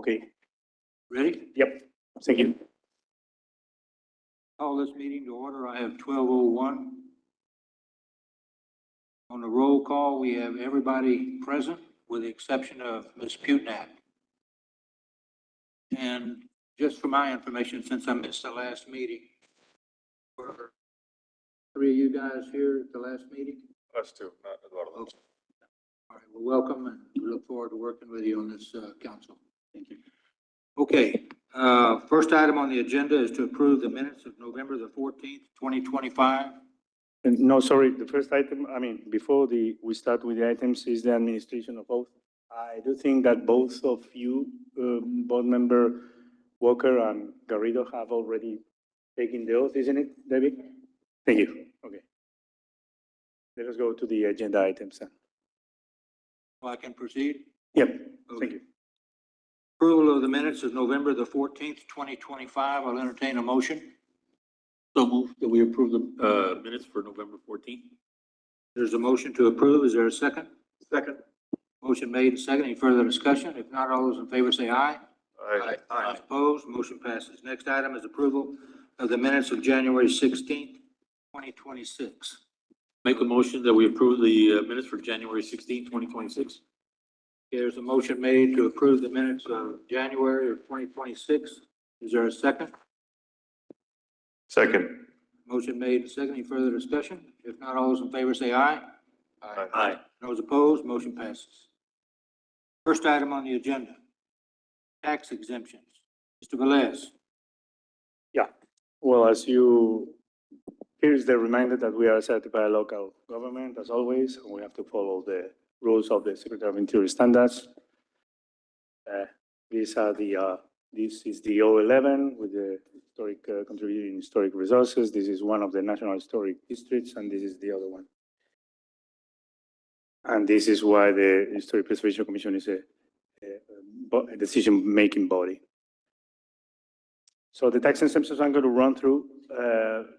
Okay. Ready? Yep. Thank you. Call this meeting to order. I have 12:01. On the roll call, we have everybody present with the exception of Ms. Putnat. And just for my information, since I missed the last meeting, were three of you guys here at the last meeting? Us too, not Eduardo. Okay. All right, well, welcome, and we look forward to working with you on this, council. Thank you. Okay, first item on the agenda is to approve the minutes of November the 14th, 2025. No, sorry, the first item, before we start with the items is the administration of oath. I do think that both of you, board member Walker and Garrido, have already taken the oath, isn't it, David? Thank you. Okay. Let us go to the agenda items then. Well, I can proceed. Yep, thank you. Approval of the minutes of November the 14th, 2025. I'll entertain a motion. So move that we approve the minutes for November 14th. There's a motion to approve. Is there a second? Second. Motion made and second. Any further discussion? If not, all those in favor say aye. Aye. Opposed? Motion passes. Next item is approval of the minutes of January 16th, 2026. Make a motion that we approve the minutes for January 16th, 2026. There's a motion made to approve the minutes of January of 2026. Is there a second? Second. Motion made and second. Any further discussion? If not, all those in favor say aye. Aye. Those opposed? Motion passes. First item on the agenda, tax exemptions. Mr. Velez. Well, here's the reminder that we are certified local government, as always, and we have to follow the rules of the Secretary of Interior standards. This is the 011 with the historic contributing historic resources. This is one of the National Historic Districts, and this is the other one. And this is why the Historic Preservation Commission is a decision-making body. So the tax exemptions I'm going to run through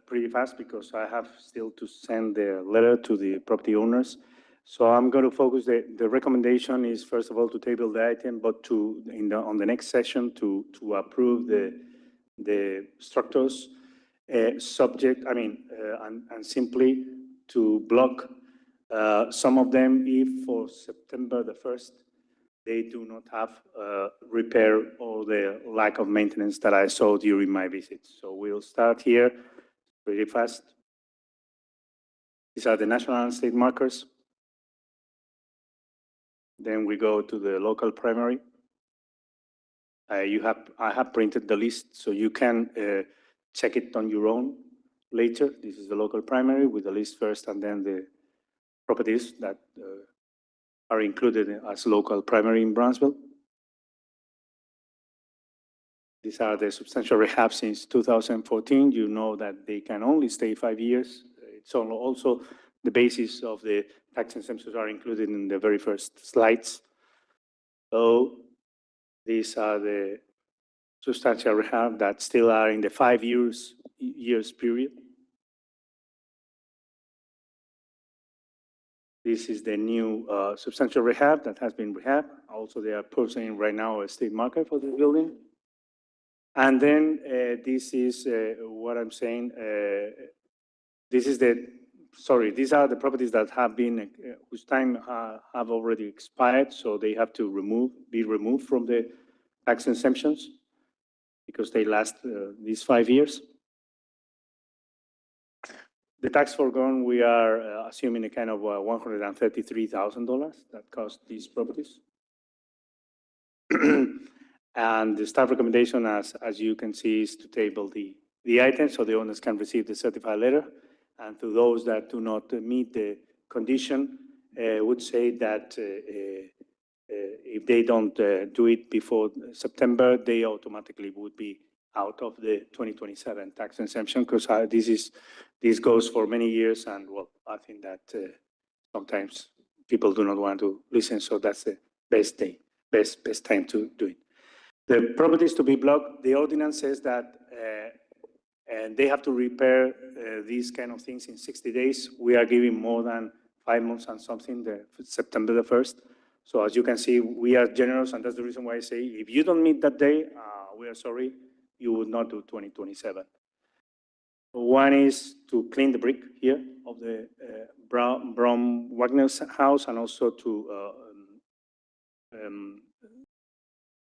pretty fast because I have still to send the letter to the property owners. So I'm going to focus, the recommendation is first of all to table the item, but on the next session to approve the structures subject, and simply to block some of them if for September the 1st, they do not have repair or the lack of maintenance that I saw during my visit. So we'll start here pretty fast. These are the national and state markers. Then we go to the local primary. I have printed the list so you can check it on your own later. This is the local primary with the list first and then the properties that are included as local primary in Brownsville. These are the substantial rehab since 2014. You know that they can only stay 5 years. It's also the basis of the tax exemptions are included in the very first slides. So these are the substantial rehab that still are in the 5 years period. This is the new substantial rehab that has been rehabbed. Also, they are posting right now a state marker for this building. And then this is what I'm saying. These are the properties that have been, whose time have already expired. So they have to be removed from the tax exemptions because they last these 5 years. The tax foregone, we are assuming a kind of $133,000 that cost these properties. And the staff recommendation, as you can see, is to table the items so the owners can receive the certified letter. And to those that do not meet the condition, would say that if they don't do it before September, they automatically would be out of the 2027 tax exemption because this goes for many years, and well, I think that sometimes people do not want to listen, so that's the best time to do it. The properties to be blocked, the ordinance says that and they have to repair these kind of things in 60 days. We are giving more than 5 months and something, September the 1st. So as you can see, we are generous, and that's the reason why I say, if you don't meet that day, we are sorry, you would not do 2027. One is to clean the brick here of the Braun Wagner's house, and also to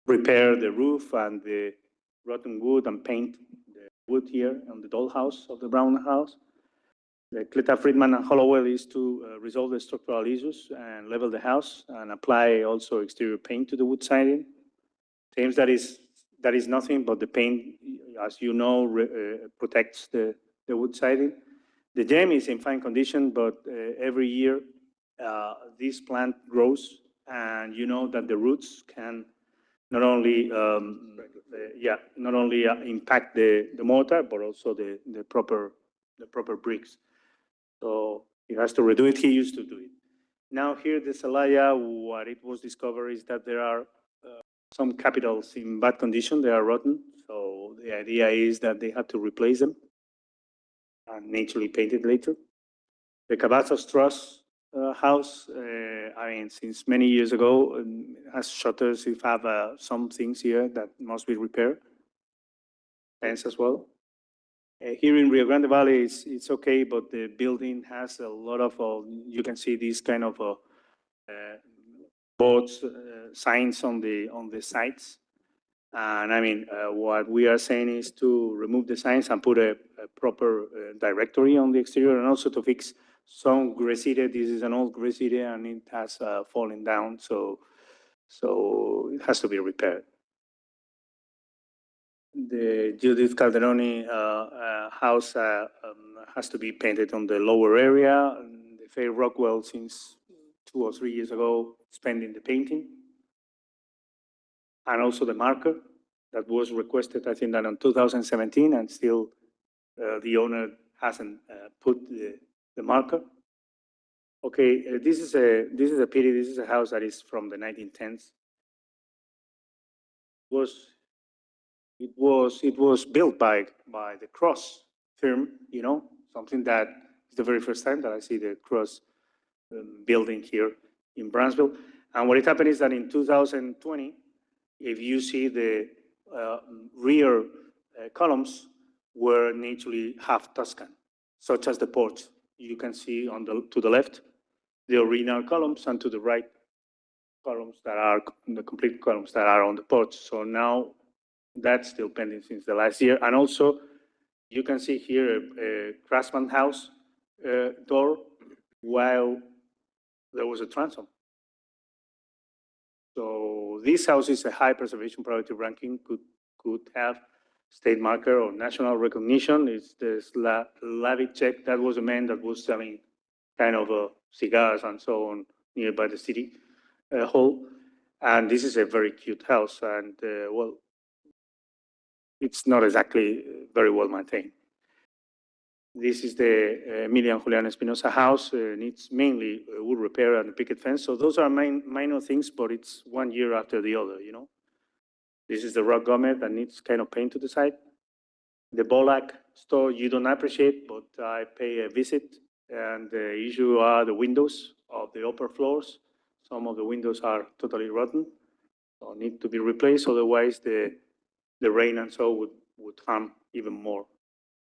repair the roof and the rotten wood and paint the wood here on the dollhouse of the Brown house. The Cleta, Friedman, and Hollowell is to resolve the structural issues and level the house and apply also exterior paint to the wood siding. Thames, that is nothing but the paint, as you know, protects the wood siding. The gem is in fine condition, but every year this plant grows, and you know that the roots can not only impact the mortar, but also the proper bricks. So he has to redo it. He used to do it. Now here, the Celaya, what it was discovered is that there are some capitals in bad condition. They are rotten. So the idea is that they have to replace them and naturally paint it later. The Cavazos Trust house, I mean, since many years ago, has shutters. It have some things here that must be repaired. Fence as well. Here in Rio Grande Valley, it's okay, but the building has a lot of, you can see these kind of boards, signs on the sides. And I mean, what we are saying is to remove the signs and put a proper directory on the exterior, and also to fix some grisite. This is an old grisite, and it has fallen down, so it has to be repaired. The Judith Calderoni house has to be painted on the lower area. And the Faye Rockwell, since 2 or 3 years ago, spending the painting. And also the marker that was requested, I think, that in 2017, and still the owner hasn't put the marker. Okay, this is a pity. This is a house that is from the 1910s. It was built by the Cross firm, you know, something that is the very first time that I see the Cross building here in Brownsville. And what happened is that in 2020, if you see the rear columns were naturally half Tuscan, such as the porch. You can see to the left, the original columns, and to the right, columns that are the complete columns that are on the porch. So now that's still pending since the last year. And also, you can see here a Craftsman house door while there was a transom. So this house is a high preservation priority ranking, could have state marker or national recognition. It's the Slavicek. That was a man that was selling kind of cigars and so on nearby the city hall. And this is a very cute house, and well, it's not exactly very well maintained. This is the Emilian Julian Espinosa house. Needs mainly wood repair and a picket fence. So those are minor things, but it's 1 year after the other, you know. This is the Rock Gomez that needs kind of paint to the side. The Bolak store you don't appreciate, but I pay a visit, and the issue are the windows of the upper floors. Some of the windows are totally rotten, so need to be replaced. Otherwise, the rain and so would harm even more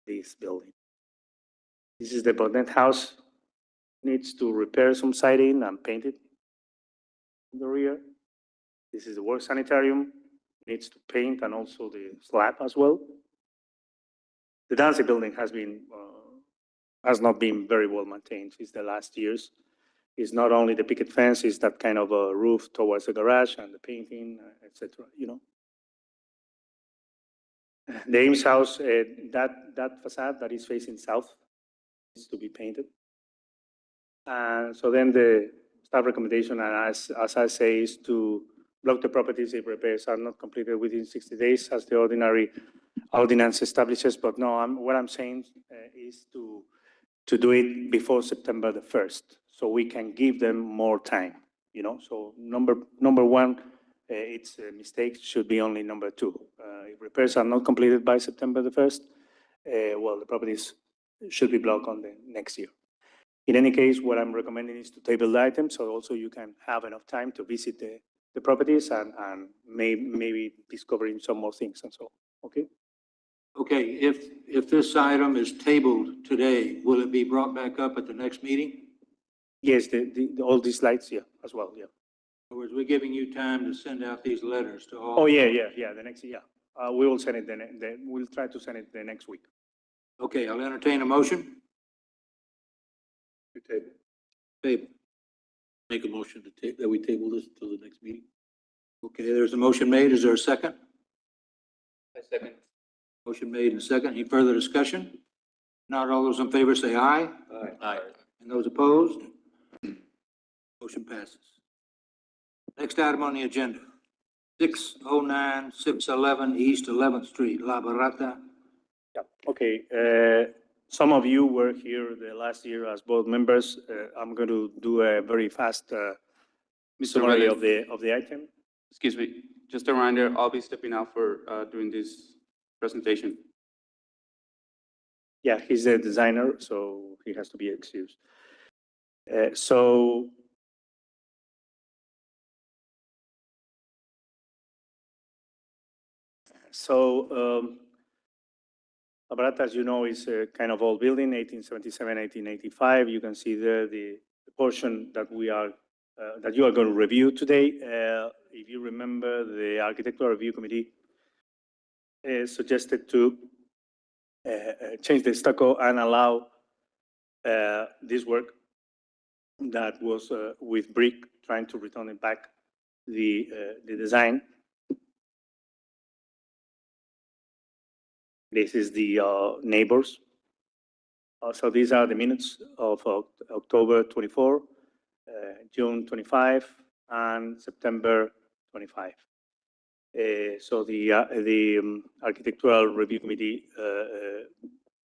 this building. This is the Bonnet house. Needs to repair some siding and paint it in the rear. This is the work sanitarium. Needs to paint, and also the slab as well. The Dancy building has not been very well maintained since the last years. It's not only the picket fence, it's that kind of a roof towards the garage and the painting, etc. You know. The Ames house, that facade that is facing south needs to be painted. So then the staff recommendation, and as I say, is to block the properties if repairs are not completed within 60 days, as the ordinary ordinance establishes. But no, what I'm saying is to do it before September the 1st, so we can give them more time. You know, so number one, it's a mistake. Should be only number 2. If repairs are not completed by September the 1st, well, the properties should be blocked on the next year. In any case, what I'm recommending is to table the item, so also you can have enough time to visit the properties and maybe discovering some more things and so on, okay? Okay, if this item is tabled today, will it be brought back up at the next meeting? Yes, all these lights, yeah, as well, yeah. In other words, we're giving you time to send out these letters to all. Oh, yeah, the next, yeah. We will send it, we'll try to send it the next week. Okay, I'll entertain a motion. Table. Make a motion that we table this till the next meeting. Okay, there's a motion made. Is there a second? I second. Motion made and second. Any further discussion? Not all those in favor say aye. Aye. And those opposed? Motion passes. Next item on the agenda, 609, 611 East 11th Street, La Barata. Yeah, okay. Some of you were here the last year as board members. I'm going to do a very fast summary of the item. Excuse me, just a reminder, I'll be stepping out for doing this presentation. Yeah, he's a designer, so he has to be excused. La Barata, as you know, is a kind of old building, 1877, 1885. You can see there the portion that we are that you are going to review today. If you remember, the Architectural Review Committee suggested to change the stucco and allow this work that was with brick, trying to return it back the design. This is the neighbors. So these are the minutes of October 24, June 25, and September 25. So the Architectural Review Committee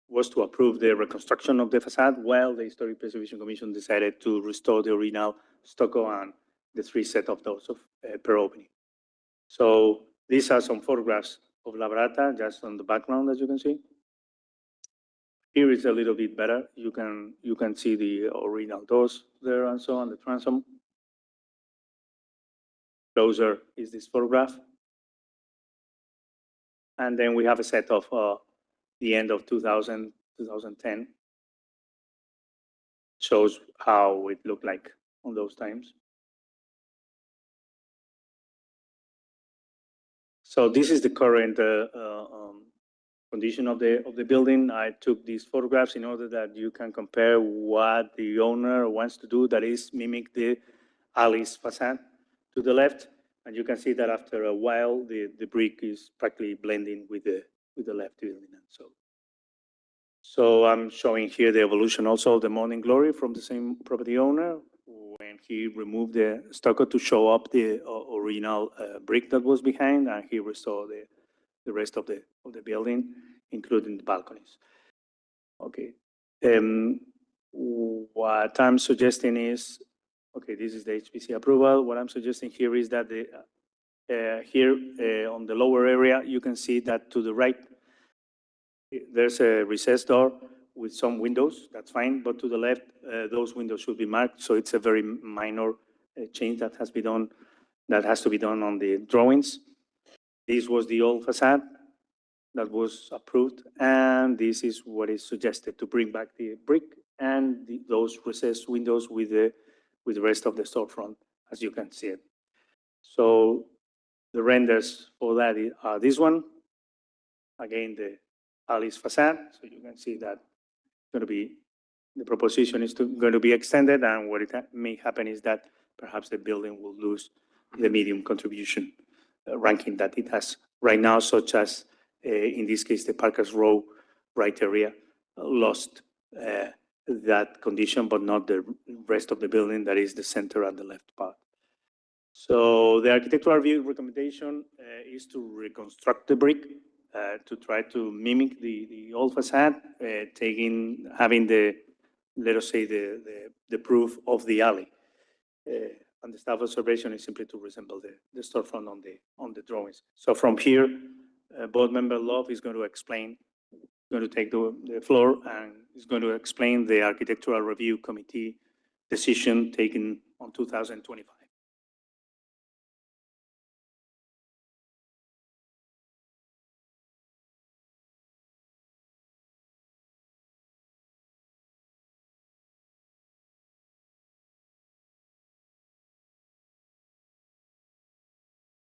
was to approve the reconstruction of the facade, while the Historic Preservation Commission decided to restore the original stucco and the 3 sets of those per opening. So these are some photographs of La Barata, just on the background, as you can see. Here is a little bit better. You can see the original doors there and so on, the transom. Closer is this photograph. And then we have a set of the end of 2000, 2010. Shows how it looked like on those times. So this is the current condition of the building. I took these photographs in order that you can compare what the owner wants to do, that is mimic the alley's facade to the left. And you can see that after a while, the brick is practically blending with the left building. And so I'm showing here the evolution also of the Morning Glory from the same property owner, when he removed the stucco to show up the original brick that was behind, and he restored the rest of the building, including the balconies. Okay. What I'm suggesting is, okay, this is the HPC approval. What I'm suggesting here is that here on the lower area, you can see that to the right, there's a recessed door with some windows. That's fine, but to the left, those windows should be marked. So it's a very minor change that has to be done on the drawings. This was the old facade that was approved, and this is what is suggested, to bring back the brick and those recessed windows with the rest of the storefront, as you can see it. So the renders for that are this one. Again, the alley's facade. So you can see that the proposition is going to be extended, and what may happen is that perhaps the building will lose the medium contribution ranking that it has right now, such as in this case, the Parkers Row right area lost that condition, but not the rest of the building, that is the center and the left part. So the architectural review recommendation is to reconstruct the brick, to try to mimic the old facade, having the, let us say, the proof of the alley. And the staff observation is simply to resemble the storefront on the drawings. So from here, board member Love is going to explain going to take the floor and is going to explain the Architectural Review Committee decision taken on 2025.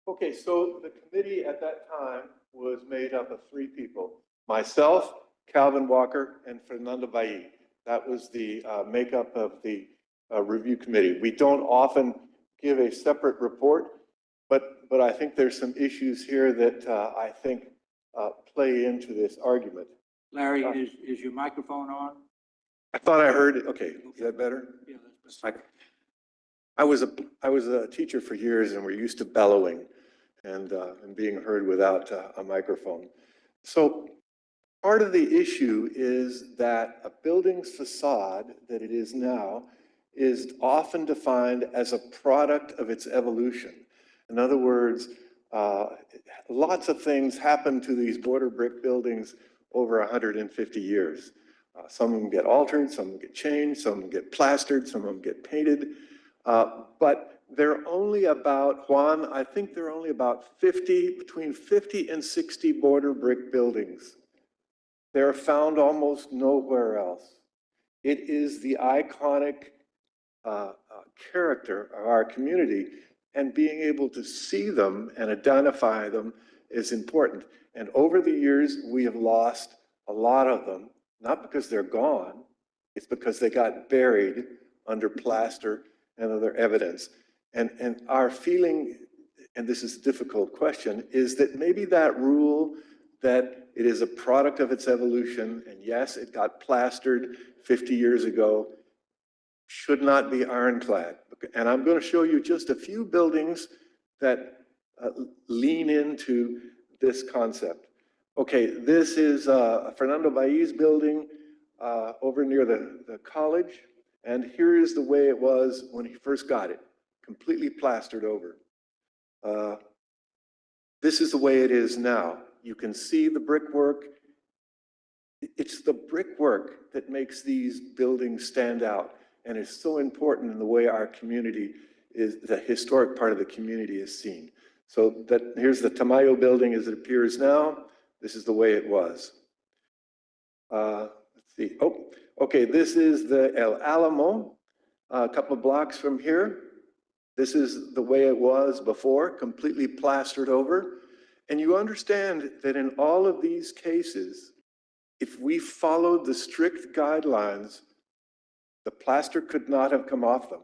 Okay, so the committee at that time was made up of three people: myself, Calvin Walker, and Fernando Bailly. That was the makeup of the review committee. We don't often give a separate report, but I think there's some issues here that I think play into this argument. Larry, is your microphone on? I thought I heard it. Okay, is that better? Yeah, that's better. I was a teacher for years, and we're used to bellowing and being heard without a microphone. So part of the issue is that a building's facade that it is now is often defined as a product of its evolution. In other words, lots of things happen to these border brick buildings over 150 years. Some of them get altered, some of them get changed, some of them get plastered, some of them get painted. But they're only about, Juan, I think there are only about between 50 and 60 border brick buildings. They're found almost nowhere else. It is the iconic character of our community, and being able to see them and identify them is important. And over the years, we have lost a lot of them, not because they're gone, it's because they got buried under plaster and other evidence. And our feeling, and this is a difficult question, is that maybe that rule that it is a product of its evolution, and yes, it got plastered 50 years ago, should not be ironclad. And I'm going to show you just a few buildings that lean into this concept. Okay, this is Fernando Bailly's building over near the college. And here is the way it was when he first got it, completely plastered over. This is the way it is now. You can see the brickwork. It's the brickwork that makes these buildings stand out. And it's so important in the way our community is, the historic part of the community is seen. So here's the Tamayo building as it appears now. This is the way it was. Let's see. Oh, okay, this is the El Alamo, a couple of blocks from here. This is the way it was before, completely plastered over. And you understand that in all of these cases, if we followed the strict guidelines, the plaster could not have come off them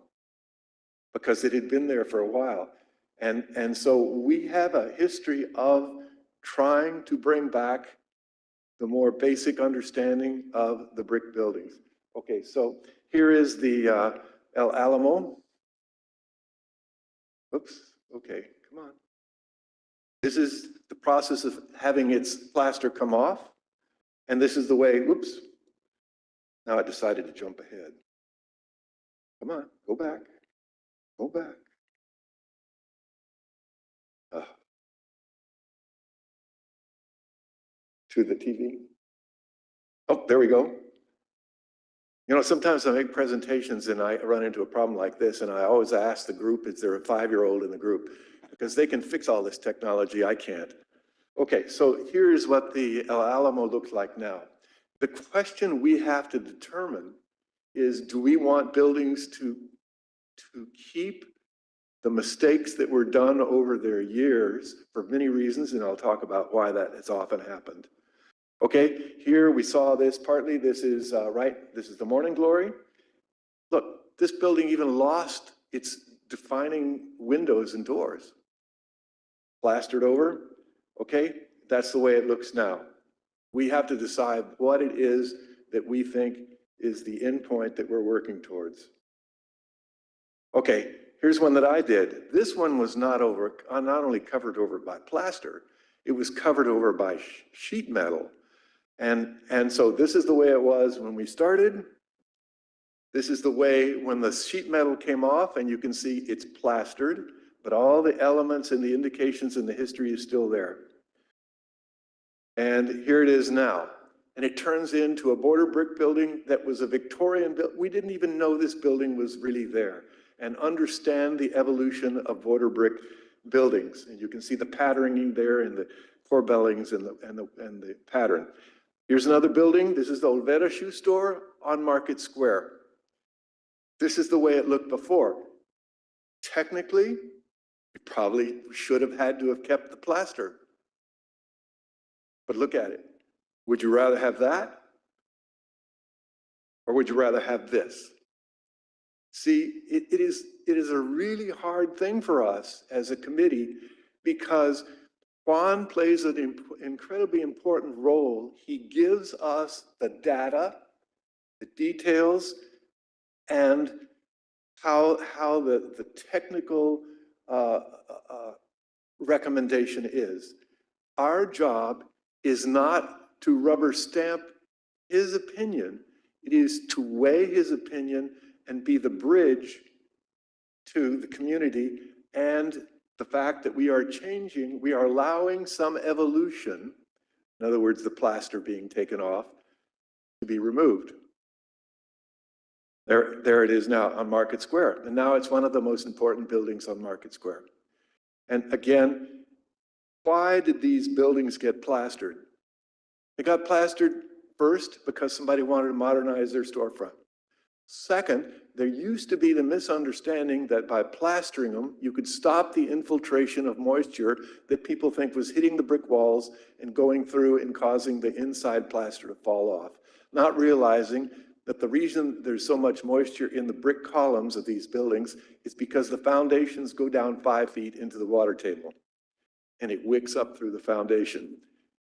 because it had been there for a while. And so we have a history of trying to bring back the more basic understanding of the brick buildings. Okay, so here is the El Alamo. Oops, okay, come on. This is the process of having its plaster come off. And this is the way, whoops. Now I decided to jump ahead. Come on, go back, go back. To the TV. Oh, there we go. You know, sometimes I make presentations and I run into a problem like this, and I always ask the group, is there a 5-year-old in the group? Because they can fix all this technology, I can't. Okay, so here's what the El Alamo looks like now. The question we have to determine is, do we want buildings to keep the mistakes that were done over their years for many reasons, and I'll talk about why that has often happened. Okay, here we saw this partly. This is this is the Morning Glory. Look, this building even lost its defining windows and doors. Plastered over. Okay, that's the way it looks now. We have to decide what it is that we think is the end point that we're working towards. Okay, here's one that I did. This one was not only covered over by plaster, it was covered over by sheet metal. And so this is the way it was when we started. This is the way when the sheet metal came off, and you can see it's plastered, but all the elements and the indications and the history is still there. And here it is now. and it turns into a border brick building that was a Victorian build. We didn't even know this building was really there, and understand the evolution of border brick buildings. And you can see the patterning there in the corbellings and the pattern. Here's another building. This is the Olvera shoe store on Market Square. This is the way it looked before. Technically, we probably should have had to have kept the plaster. But look at it. Would you rather have that? Or would you rather have this? See, it is a really hard thing for us as a committee, because Juan plays an incredibly important role. He gives us the data, the details, and how the technical recommendation is. Our job is not to rubber stamp his opinion. It is to weigh his opinion and be the bridge to the community, and the fact that we are changing, we are allowing some evolution, in other words, the plaster being taken off, to be removed. There it is now on Market Square. And now it's one of the most important buildings on Market Square. And again, why did these buildings get plastered? They got plastered first because somebody wanted to modernize their storefront. Second, there used to be the misunderstanding that by plastering them, you could stop the infiltration of moisture that people think was hitting the brick walls and going through and causing the inside plaster to fall off, not realizing that the reason there's so much moisture in the brick columns of these buildings is because the foundations go down 5 feet into the water table, and it wicks up through the foundation.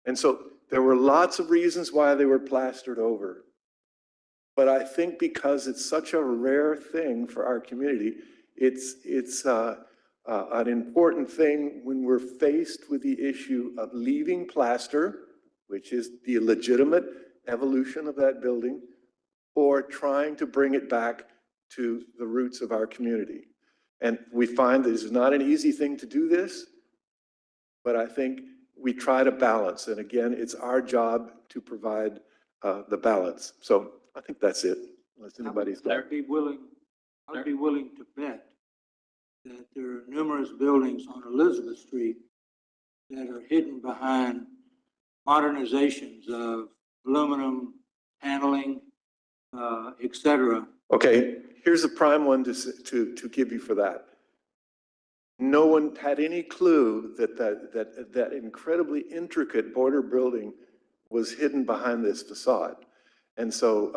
And so there were lots of reasons why they were plastered over. But I think because it's such a rare thing for our community, it's an important thing when we're faced with the issue of leaving plaster, which is the legitimate evolution of that building, or trying to bring it back to the roots of our community. And we find that it's not an easy thing to do this, but I think we try to balance. And again, it's our job to provide the balance. So I think that's it, unless anybody's got. I'd be willing to bet that there are numerous buildings on Elizabeth Street that are hidden behind modernizations of aluminum paneling, et cetera. Okay, here's a prime one to give you for that. No one had any clue that incredibly intricate border building was hidden behind this facade. And so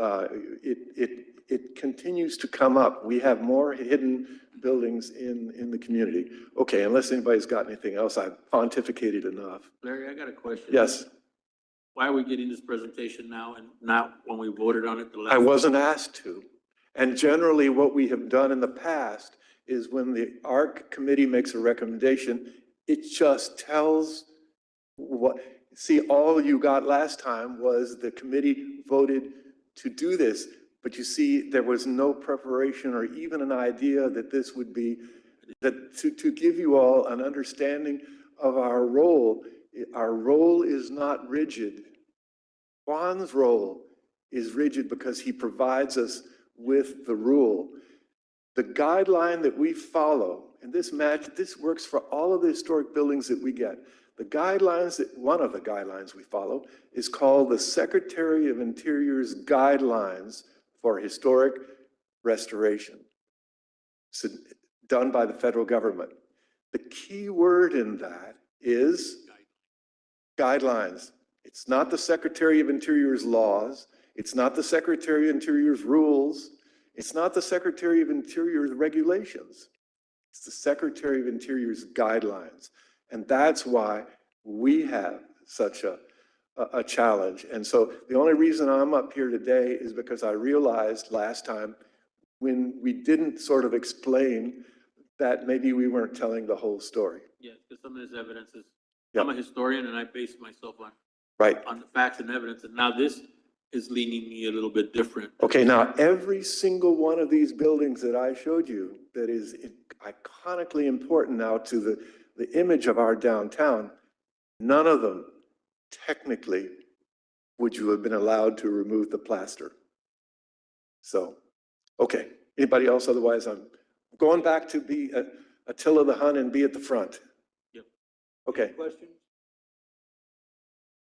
it continues to come up. We have more hidden buildings in the community. Okay, unless anybody's got anything else, I've pontificated enough. Larry, I got a question. Yes, Why are we getting this presentation now and not when we voted on it the last? I wasn't asked to. And generally what we have done in the past is when the ARC committee makes a recommendation, it just tells what, see, all you got last time was the committee voted to do this, but you see, there was no preparation or even an idea that this would be, that to give you all an understanding of our role is not rigid. Juan's role is rigid because he provides us with the rule. The guideline that we follow, and this works for all of the historic buildings that we get. The guidelines one of the guidelines we follow is called the Secretary of Interior's Guidelines for Historic Restoration. It's done by the federal government. The key word in that is guidelines. It's not the Secretary of Interior's laws. It's not the Secretary of Interior's rules. It's not the Secretary of Interior's regulations. It's the Secretary of Interior's guidelines. And that's why we have such a challenge. And so the only reason I'm up here today is because I realized last time when we didn't sort of explain that maybe we weren't telling the whole story. Yeah, because some of this evidence is, Yeah. I'm a historian and I base myself Right. on the facts and evidence. And now this is leaning me a little bit different. Okay, now every single one of these buildings that I showed you that is iconically important now to the image of our downtown, none of them technically would you have been allowed to remove the plaster? So, okay, anybody else? Otherwise, I'm going back to be Attila the Hun and be at the front. Yep. Okay. Questions?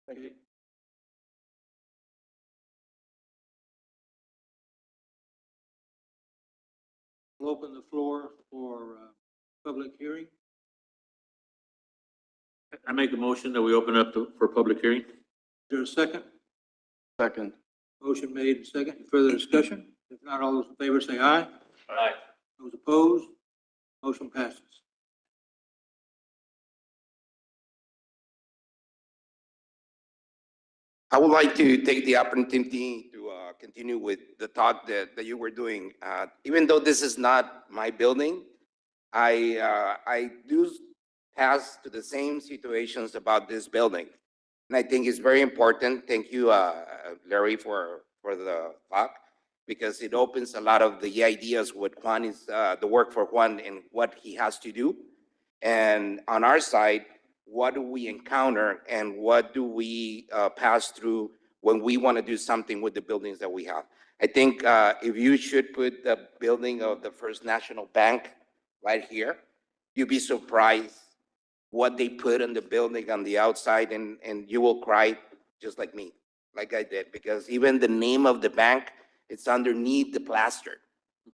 Thank you. We'll open the floor for public hearing. I make a motion that we open up for public hearing. Is there a second? Second. Motion made and second. Further discussion? If not, all those in favor say aye. Aye. Those opposed? Motion passes. I would like to take the opportunity to continue with the talk that you were doing. Even though this is not my building, I do pass to the same situations about this building. And I think it's very important. Thank you, Larry, for the talk, because it opens a lot of the ideas what Juan is, the work for Juan and what he has to do. And on our side, what do we encounter and what do we pass through when we want to do something with the buildings that we have? I think if you should put the building of the First National Bank right here, you'd be surprised what they put in the building on the outside, and you will cry just like me, like I did, because even the name of the bank, it's underneath the plaster.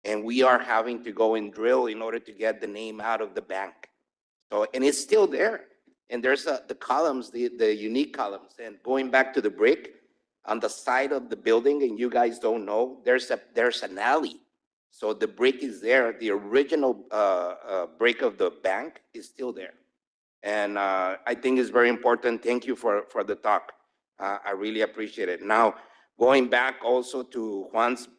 And we are having to go and drill in order to get the name out of the bank. So, and it's still there. And there's the columns, the unique columns. And going back to the brick, on the side of the building, and you guys don't know, there's an alley. So the brick is there. The original brick of the bank is still there. And I think it's very important. Thank you for the talk. I really appreciate it. Now, going back also to Juan's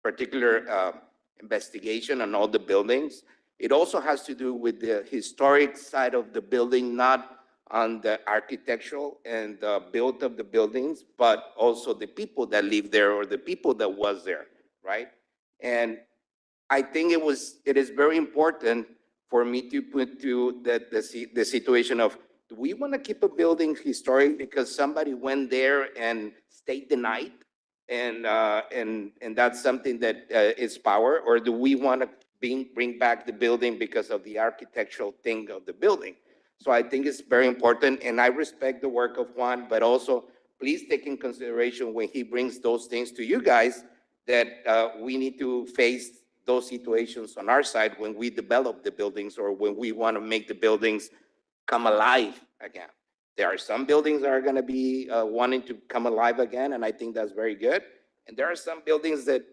particular investigation on all the buildings, it also has to do with the historic side of the building, not on the architectural and the build of the buildings, but also the people that live there or the people that was there, right? And I think it is very important for me to put to the situation of, do we want to keep a building historic because somebody went there and stayed the night? And that's something that is power, or do we want to bring back the building because of the architectural thing of the building? So I think it's very important, and I respect the work of Juan, but also please take in consideration when he brings those things to you guys that we need to face those situations on our side when we develop the buildings or when we want to make the buildings come alive again. There are some buildings that are going to be wanting to come alive again, and I think that's very good. And there are some buildings that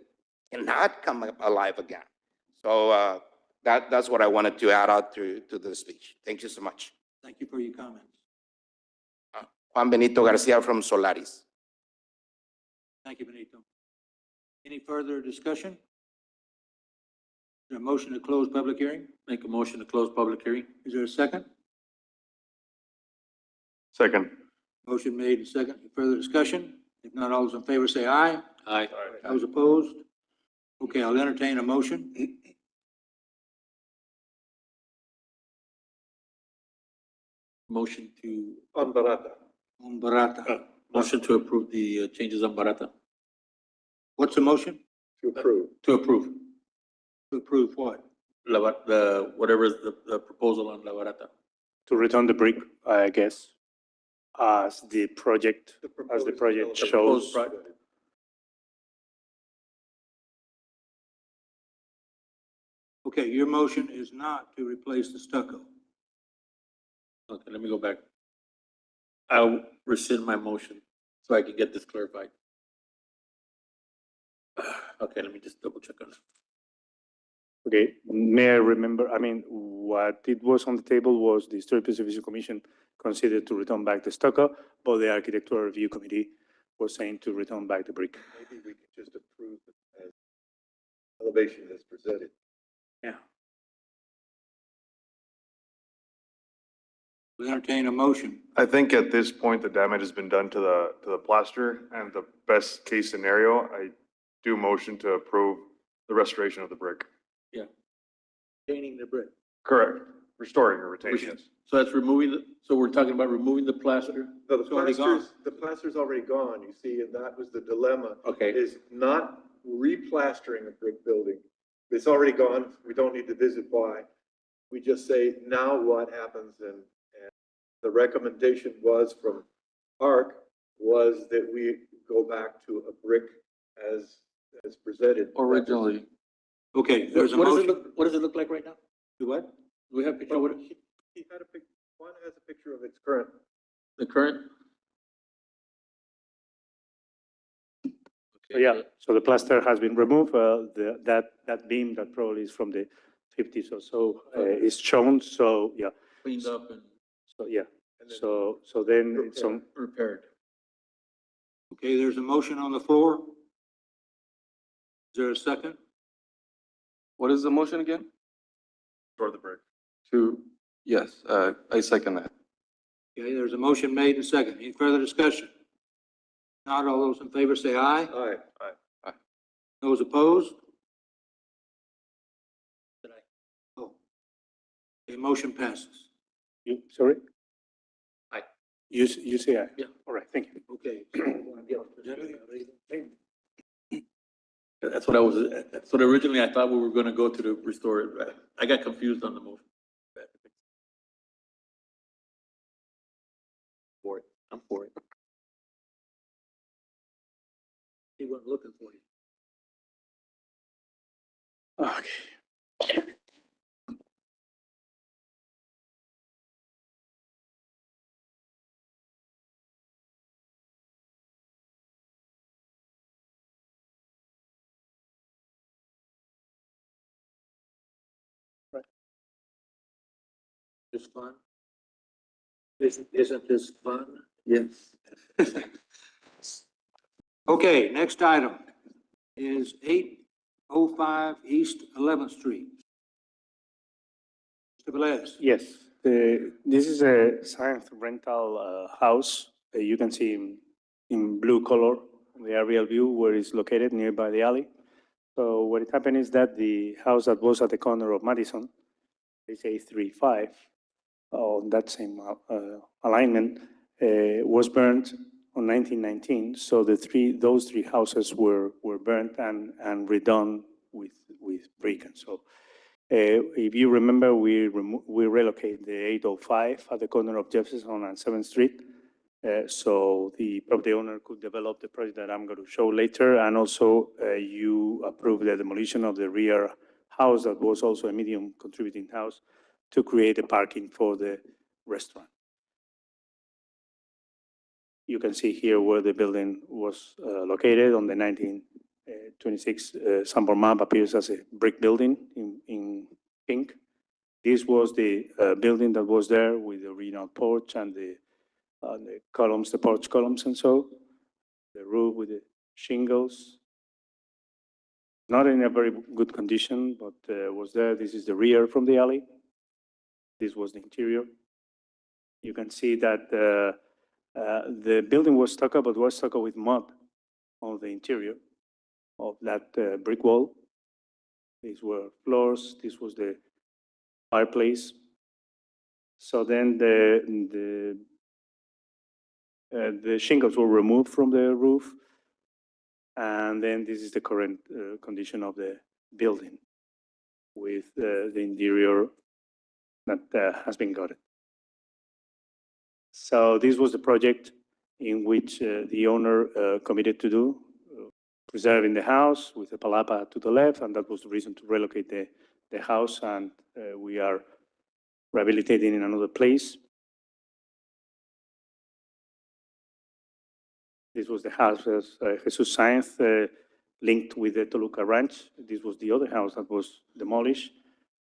cannot come alive again. So that's what I wanted to add out to the speech. Thank you so much. Thank you for your comments. Juan Benito Garcia from Solaris. Thank you, Benito. Any further discussion? Is there a motion to close public hearing? Make a motion to close public hearing. Is there a second? Second. Motion made and second. Any further discussion? If not, all those in favor say aye. Aye. Those opposed? Okay, I'll entertain a motion. Motion to, On Barata. On Barata. motion to approve the changes on Barata. What's the motion? To approve. To approve. To approve what? Whatever is the proposal on La Barata. To return the brick, I guess, as the project shows. Proposed project. Okay, your motion is not to replace the stucco. Okay, let me go back. I'll rescind my motion so I can get this clarified. Okay, let me just double check on it. Okay, may I remember, I mean, what it was on the table was the Historic Preservation Commission considered to return back the stucco, but the Architectural Review Committee was saying to return back the brick. Maybe we could just approve it as elevation as presented. Yeah. We entertain a motion. I think at this point, the damage has been done to the plaster, and the best case scenario, I do motion to approve the restoration of the brick. Retaining the brick. Correct. Restoring or retaining, yes. So that's removing, so we're talking about removing the plaster No, It's already gone. the plaster's already gone, you see, and that was the dilemma. Okay. Is not replastering a brick building. It's already gone, we don't need to visit why. We just say, now what happens, and the recommendation was from ARC was that we go back to a brick as presented. Originally. Okay, there's a What does it motion. look, what does it look like right now? Do what? Do we have a picture of what, He had a pic, one has a picture of its current. the current? So, yeah, so the plaster has been removed. That beam that probably is from the 50s or so is shown. So, yeah, Cleaned up and so, yeah. And then- So then it's on, repaired. Okay, there's a motion on the floor. Is there a second? What is the motion again? Restore the brick. To, yes, I second that. Okay, there's a motion made and second. Any further discussion? Not all those in favor say aye. Aye. Those opposed? Oh. The motion passes. you, sorry? Aye. You say aye? Yeah. All right, thank you. Okay. That's what I was, that's what originally I thought we were gonna go to the restore it. I got confused on the motion. For it, I'm for it. He wasn't looking for you. Okay. This fun? Isn't this fun? Yes. Okay, next item is 805 East 11th Street. Mr. Velez. Yes, this is a Science rental house. You can see in blue color on the aerial view where it's located nearby the alley. So what it happened is that the house that was at the corner of Madison, it's 835, on that same alignment, was burned on 1919. So those three houses were burnt and redone with brick. And so if you remember, we relocated the 805 at the corner of Jefferson and 7th Street. So the property owner could develop the project that I'm going to show later. And also you approved the demolition of the rear house that was also a medium contributing house to create a parking for the restaurant. You can see here where the building was located on the 1926 sample map appears as a brick building in pink. This was the building that was there with the original porch and the columns, the porch columns and so, the roof with the shingles. Not in a very good condition, but was there. This is the rear from the alley. This was the interior. You can see that the building was stucco, but was stucco with mud on the interior of that brick wall. These were floors. This was the fireplace. So then the shingles were removed from the roof. And then this is the current condition of the building with the interior that has been gutted. So this was the project in which the owner committed to do, preserving the house with the palapa to the left, and that was the reason to relocate the house, and we are rehabilitating in another place. This was the house as Jesus Science linked with the Toluca Ranch. This was the other house that was demolished.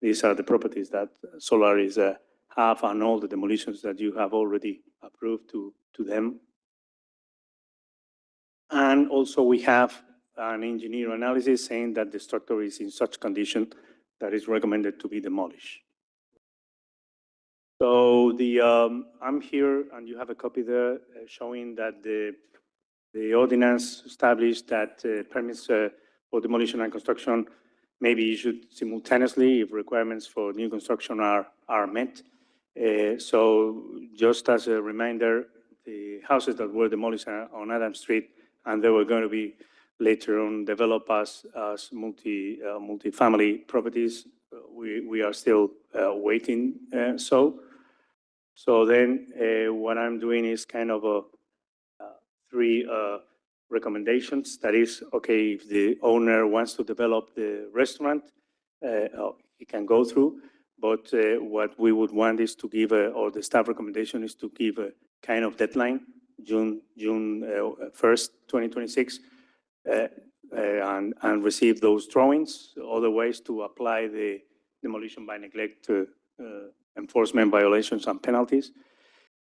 These are the properties that Solaris have and all the demolitions that you have already approved to them. And also we have an engineer analysis saying that the structure is in such condition that is recommended to be demolished. So I'm here and you have a copy there showing that the ordinance established that permits for demolition and construction may be issued simultaneously if requirements for new construction are met. So just as a reminder, the houses that were demolished on Adams Street, and they were going to be later on developed as multi-family properties. We are still waiting. So then what I'm doing is kind of three recommendations. That is, okay, if the owner wants to develop the restaurant, he can go through. But what we would want is to give, or the staff recommendation is to give a kind of deadline, June 1st, 2026, and receive those drawings. Other ways to apply the demolition by neglect enforcement violations and penalties.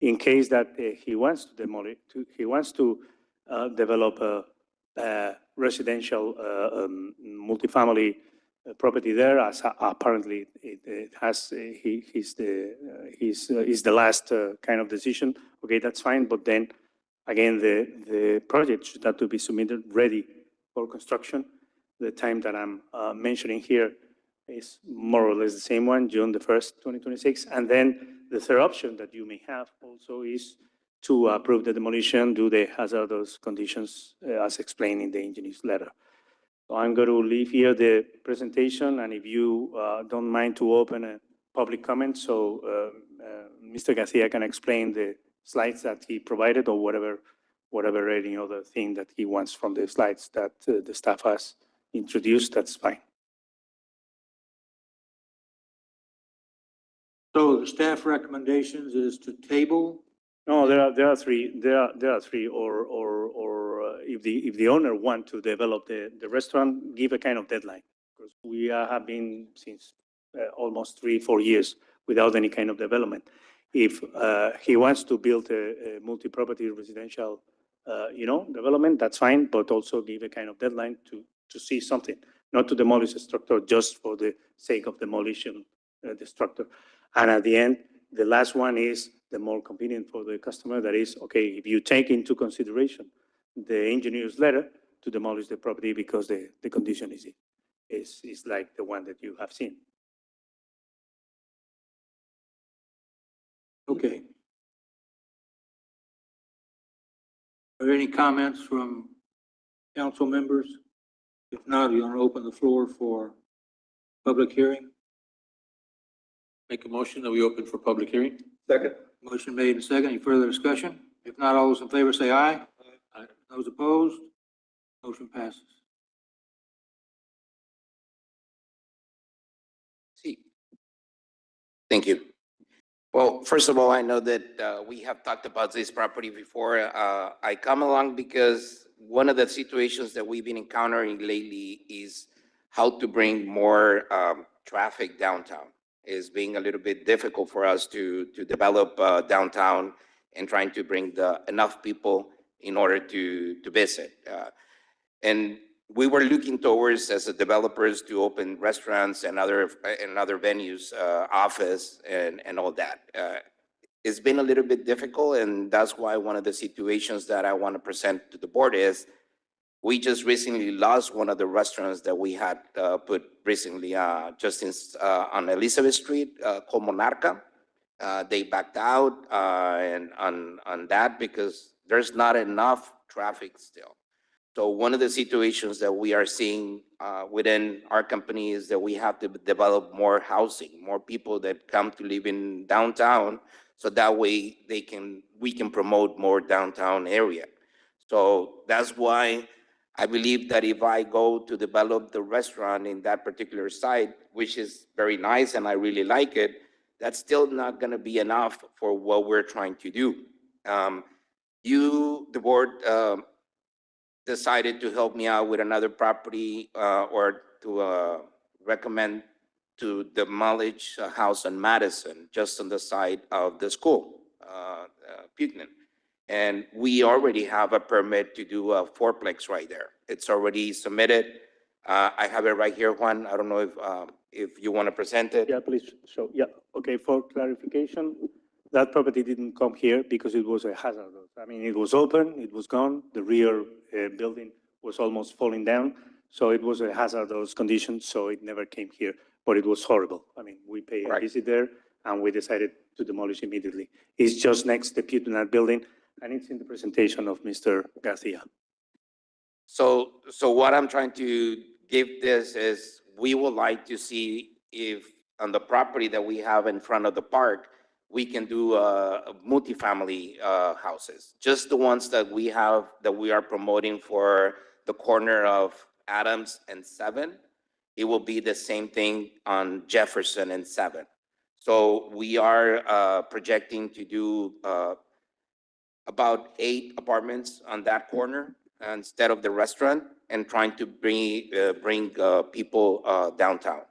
In case that he wants to demolish, he wants to develop a residential multifamily property there, as apparently it has, is the last kind of decision. Okay, that's fine, but then again, the project should have to be submitted ready for construction. The time that I'm mentioning here is more or less the same one, June the 1st, 2026. And then the third option that you may have also is to approve the demolition, do the hazardous conditions as explained in the engineer's letter. So I'm going to leave here the presentation, and if you don't mind to open a public comment, so Mr. Garcia can explain the slides that he provided, or whatever any other thing that he wants from the slides that the staff has introduced, that's fine. So the staff recommendations is to table. No, there are three. There are three. Or if the owner want to develop the restaurant, give a kind of deadline, because we have been since almost 3-4 years without any kind of development. If he wants to build a multi-property residential, development, that's fine, but also give a kind of deadline to see something, not to demolish a structure just for the sake of demolition the structure. And at the end, the last one is the more convenient for the customer. That is, okay, if you take into consideration the engineer's letter to demolish the property because the condition is like the one that you have seen. Okay. Are there any comments from council members? If not, you want to open the floor for public hearing? Make a motion that we open for public hearing? Second. Motion made and second. Any further discussion? If not, all those in favor say aye. Aye. Those opposed? Motion passes. See. Thank you. Well, first of all, I know that we have talked about this property before. I come along because one of the situations that we've been encountering lately is how to bring more traffic downtown. It's being a little bit difficult for us to develop downtown and trying to bring enough people in order to visit. And we were looking towards, as a developers, to open restaurants and other venues, office and all that. It's been a little bit difficult, and that's why one of the situations that I want to present to the board is we just recently lost one of the restaurants that we had put recently just on Elizabeth Street called Monarca. They backed out and on that because there's not enough traffic still. So one of the situations that we are seeing within our company is that we have to develop more housing, more people that come to live in downtown, so that way we can promote more downtown area. So that's why I believe that if I go to develop the restaurant in that particular site, which is very nice and I really like it, that's still not going to be enough for what we're trying to do. The board, decided to help me out with another property or to recommend to demolish a house on Madison, just on the side of the school, Puignan. And we already have a permit to do a fourplex right there. It's already submitted. I have it right here, Juan. I don't know if you want to present it. Yeah, please show. Yeah, okay, for clarification, that property didn't come here because it was a hazard. I mean, it was open, it was gone. The rear building was almost falling down. So it was a hazardous condition, so it never came here, but it was horrible. I mean, we paid a Right. visit there and we decided to demolish immediately. It's just next to the Putinat building. and it's in the presentation of Mr. Garcia. So what I'm trying to give this is, we would like to see if on the property that we have in front of the park, we can do multifamily houses. Just the ones that we have, that we are promoting for the corner of Adams and 7. It will be the same thing on Jefferson and 7. So we are projecting to do about 8 apartments on that corner instead of the restaurant, and trying to bring people downtown.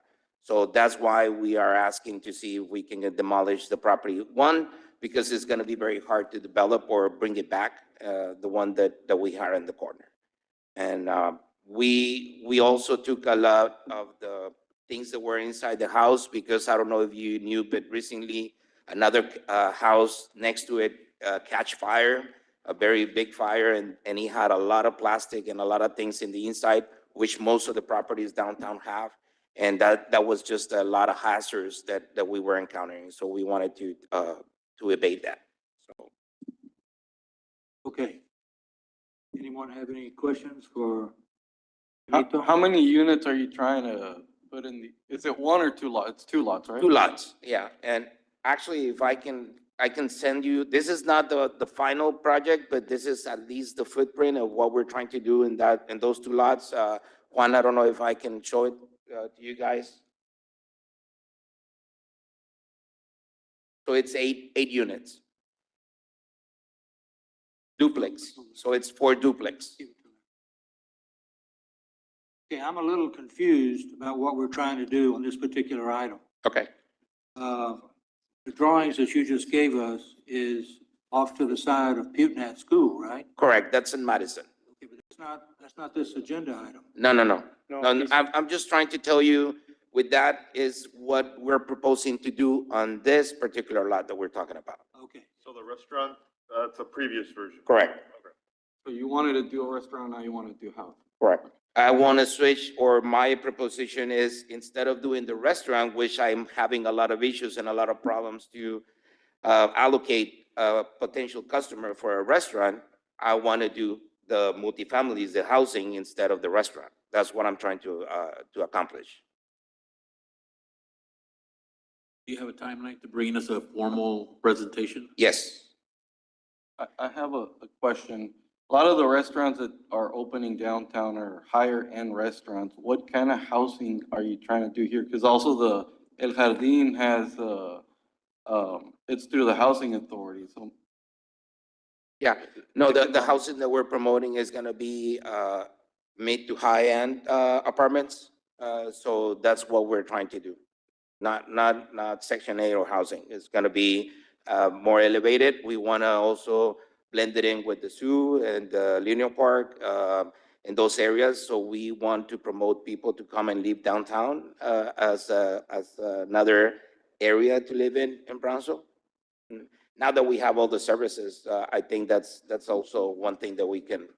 So that's why we are asking to see if we can demolish the property. One, because it's going to be very hard to develop or bring it back, the one that we had in the corner. And we also took a lot of the things that were inside the house, because I don't know if you knew, but recently another house next to it catch fire, a very big fire, and he had a lot of plastic and a lot of things in the inside, which most of the properties downtown have. And that was just a lot of hazards that we were encountering. So we wanted to evade that. So. Okay. Anyone have any questions for? How many units are you trying to put in is it 1 or 2 lots? It's 2 lots, right? 2 lots, yeah. And actually, if I can send you, this is not the final project, but this is at least the footprint of what we're trying to do in those 2 lots. Juan, I don't know if I can show it to you guys. So it's 8 units. Duplex, so it's 4 duplex. Okay, I'm a little confused about what we're trying to do on this particular item. Okay, The drawings that you just gave us is off to the side of Putenat School, right? correct, that's in Madison. Okay, but that's not this agenda item. No, No, I'm just trying to tell you, with that is what we're proposing to do on this particular lot that we're talking about. Okay. So the restaurant, that's a previous version. Correct, So you wanted to do a restaurant, now you want to do house? correct. I want to switch, or my proposition is, instead of doing the restaurant, which I'm having a lot of issues and a lot of problems to allocate a potential customer for a restaurant, I want to do the multifamilies, the housing, instead of the restaurant. That's what I'm trying to accomplish. Do you have a timeline to bring us a formal presentation? Yes. I have a question. A lot of the restaurants that are opening downtown are higher end restaurants. What kind of housing are you trying to do here? Because also the El Jardín has, it's through the housing authority, so. Yeah, no, the housing that we're promoting is gonna be mid to high-end apartments. So that's what we're trying to do. Not Section 8 or housing. It's gonna be more elevated. We wanna also blend it in with the zoo and the Linear Park in those areas. So we want to promote people to come and live downtown as another area to live in Brownsville. Now that we have all the services, I think that's also one thing that we can.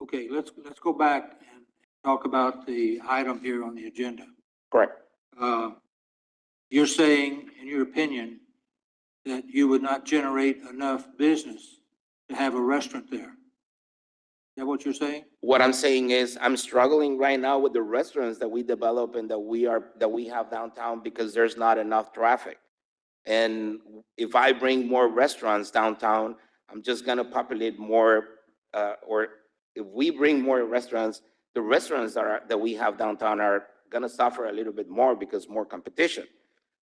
Okay, let's go back and talk about the item here on the agenda. Correct. You're saying, in your opinion, that you would not generate enough business to have a restaurant there. Is that what you're saying? What I'm saying is, I'm struggling right now with the restaurants that we develop and that we have downtown, because there's not enough traffic. And if I bring more restaurants downtown, I'm just gonna populate more, or if we bring more restaurants, the restaurants that we have downtown are gonna suffer a little bit more because more competition.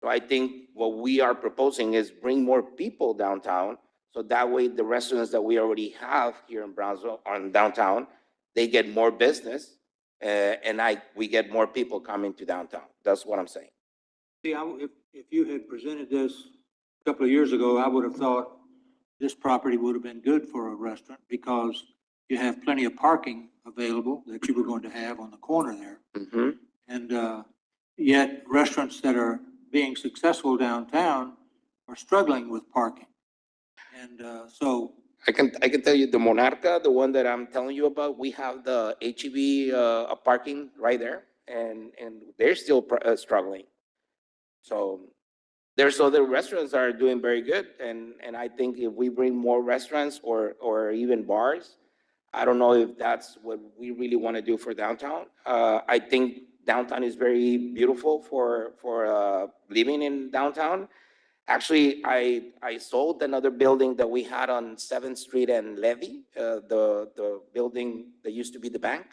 So I think what we are proposing is bring more people downtown, so that way the restaurants that we already have here in Brownsville on downtown, they get more business, and we get more people coming to downtown. That's what I'm saying. See, if you had presented this a couple of years ago, I would have thought this property would have been good for a restaurant, because you have plenty of parking available that you were going to have on the corner there. Mm-hmm. And yet restaurants that are being successful downtown are struggling with parking. And so. I can tell you the Monarca, the one that I'm telling you about, we have the HEB parking right there, and they're still struggling. So there's other restaurants that are doing very good. And I think if we bring more restaurants or even bars, I don't know if that's what we really want to do for downtown. I think downtown is very beautiful for living in downtown. Actually, I sold another building that we had on 7th Street and Levy, the building that used to be the bank.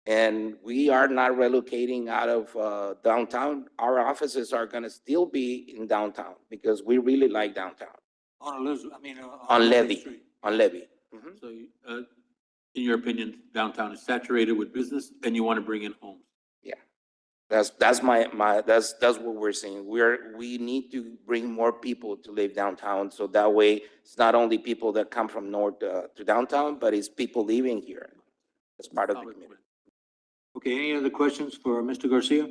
And we are not relocating out of downtown. Our offices are going to still be in downtown because we really like downtown. On Elizabeth, I mean, On Levy, Street. on Levy. So, in your opinion, downtown is saturated with business and you want to bring in homes? That's what we're saying. We need to bring more people to live downtown. So that way, it's not only people that come from north to downtown, but it's people living here as part of the community. Okay, any other questions for Mr. Garcia?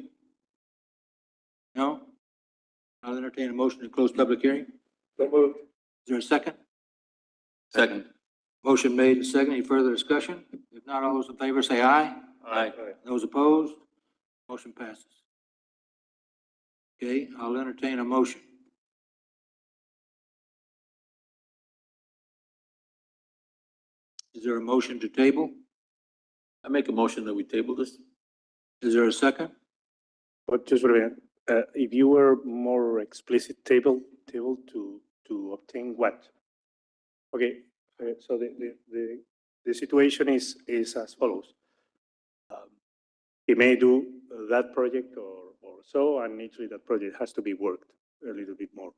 No? I'll entertain a motion to close public hearing. So moved. Is there a second? Second. Motion made and second. Any further discussion? If not, all those in favor say aye. Aye. Those opposed? Motion passes. Okay, I'll entertain a motion. Is there a motion to table? I make a motion that we table this. Is there a second? But just wait a minute, if you were more explicit, table to obtain what? Okay, so the situation is as follows. He may do that project or so, and actually that project has to be worked a little bit more.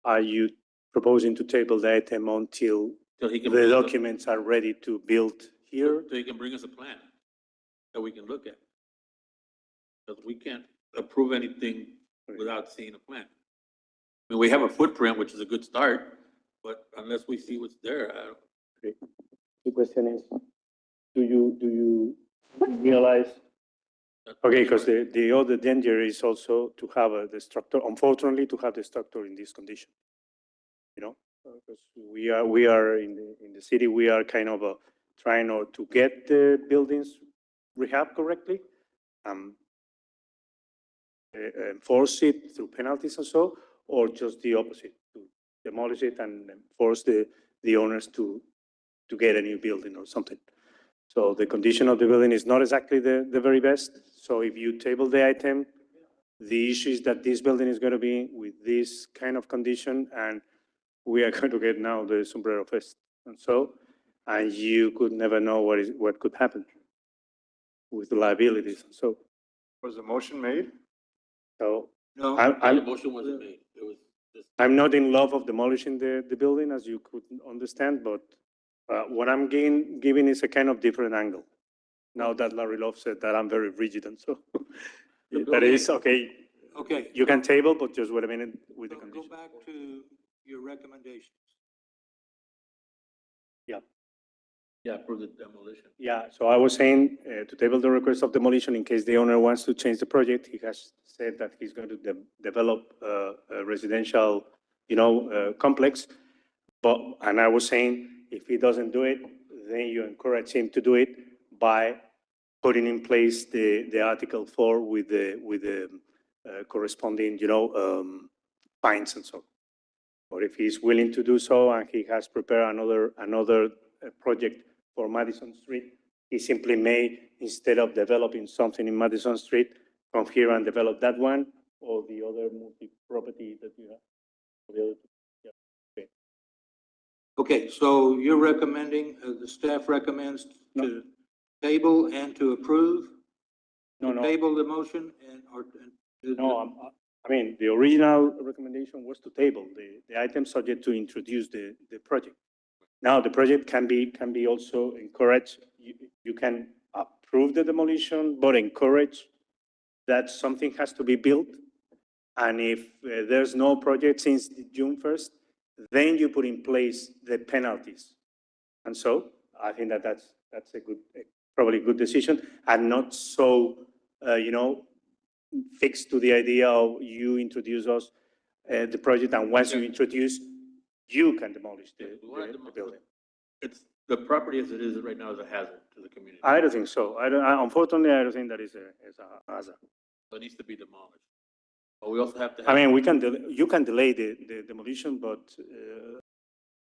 Are you proposing to table the item until Till he can the bring us a- documents are ready to build here? So he can bring us a plan that we can look at. Because we can't approve anything without seeing a plan. I mean, we have a footprint, which is a good start, but unless we see what's there, I don't. The question is, do you realize? Okay, because the other danger is also to have the structure, unfortunately, to have the structure in this condition. You know, because we are in the city, we are kind of trying to get the buildings rehab correctly, enforce it through penalties and so, or just the opposite, to demolish it and force the owners to get a new building or something. So the condition of the building is not exactly the very best. So if you table the item, the issue is that this building is going to be with this kind of condition, and we are going to get now the sombrero fest. And so, and you could never know what could happen with the liabilities. So, Was the motion made? so No. The motion wasn't made. It was just. I'm not in love of demolishing the building, as you could understand, but what I'm giving is a kind of different angle. Now that Larry Love said that I'm very rigid, and so that is okay. Okay. You can table, but just wait a minute with the Go condition. back to your recommendations. Yeah, for the demolition. Yeah, so I was saying to table the request of demolition in case the owner wants to change the project. He has said that he's going to develop a residential, complex. And I was saying, if he doesn't do it, then you encourage him to do it by putting in place the Article 4 with the corresponding, fines and so. Or if he's willing to do so and he has prepared another project for Madison Street, he simply may, instead of developing something in Madison Street, come here and develop that one or the other multi-property that you have. The other two. Yeah. Okay, so you're recommending, the staff recommends to table and to approve? No, no. Table the motion No, I mean, the original recommendation was to table the item subject to introduce the project. Now, the project can be also encouraged. You can approve the demolition, but encourage that something has to be built. And if there's no project since June 1st, then you put in place the penalties. And so I think that's probably a good decision, and not so, fixed to the idea of you introduce us the project, and once you introduce, you can demolish the building. It's, the property as it is right now is a hazard to the community. I don't think so. Unfortunately, I don't think that is a hazard. So it needs to be demolished. But we also have to I have, mean, you can delay the demolition, but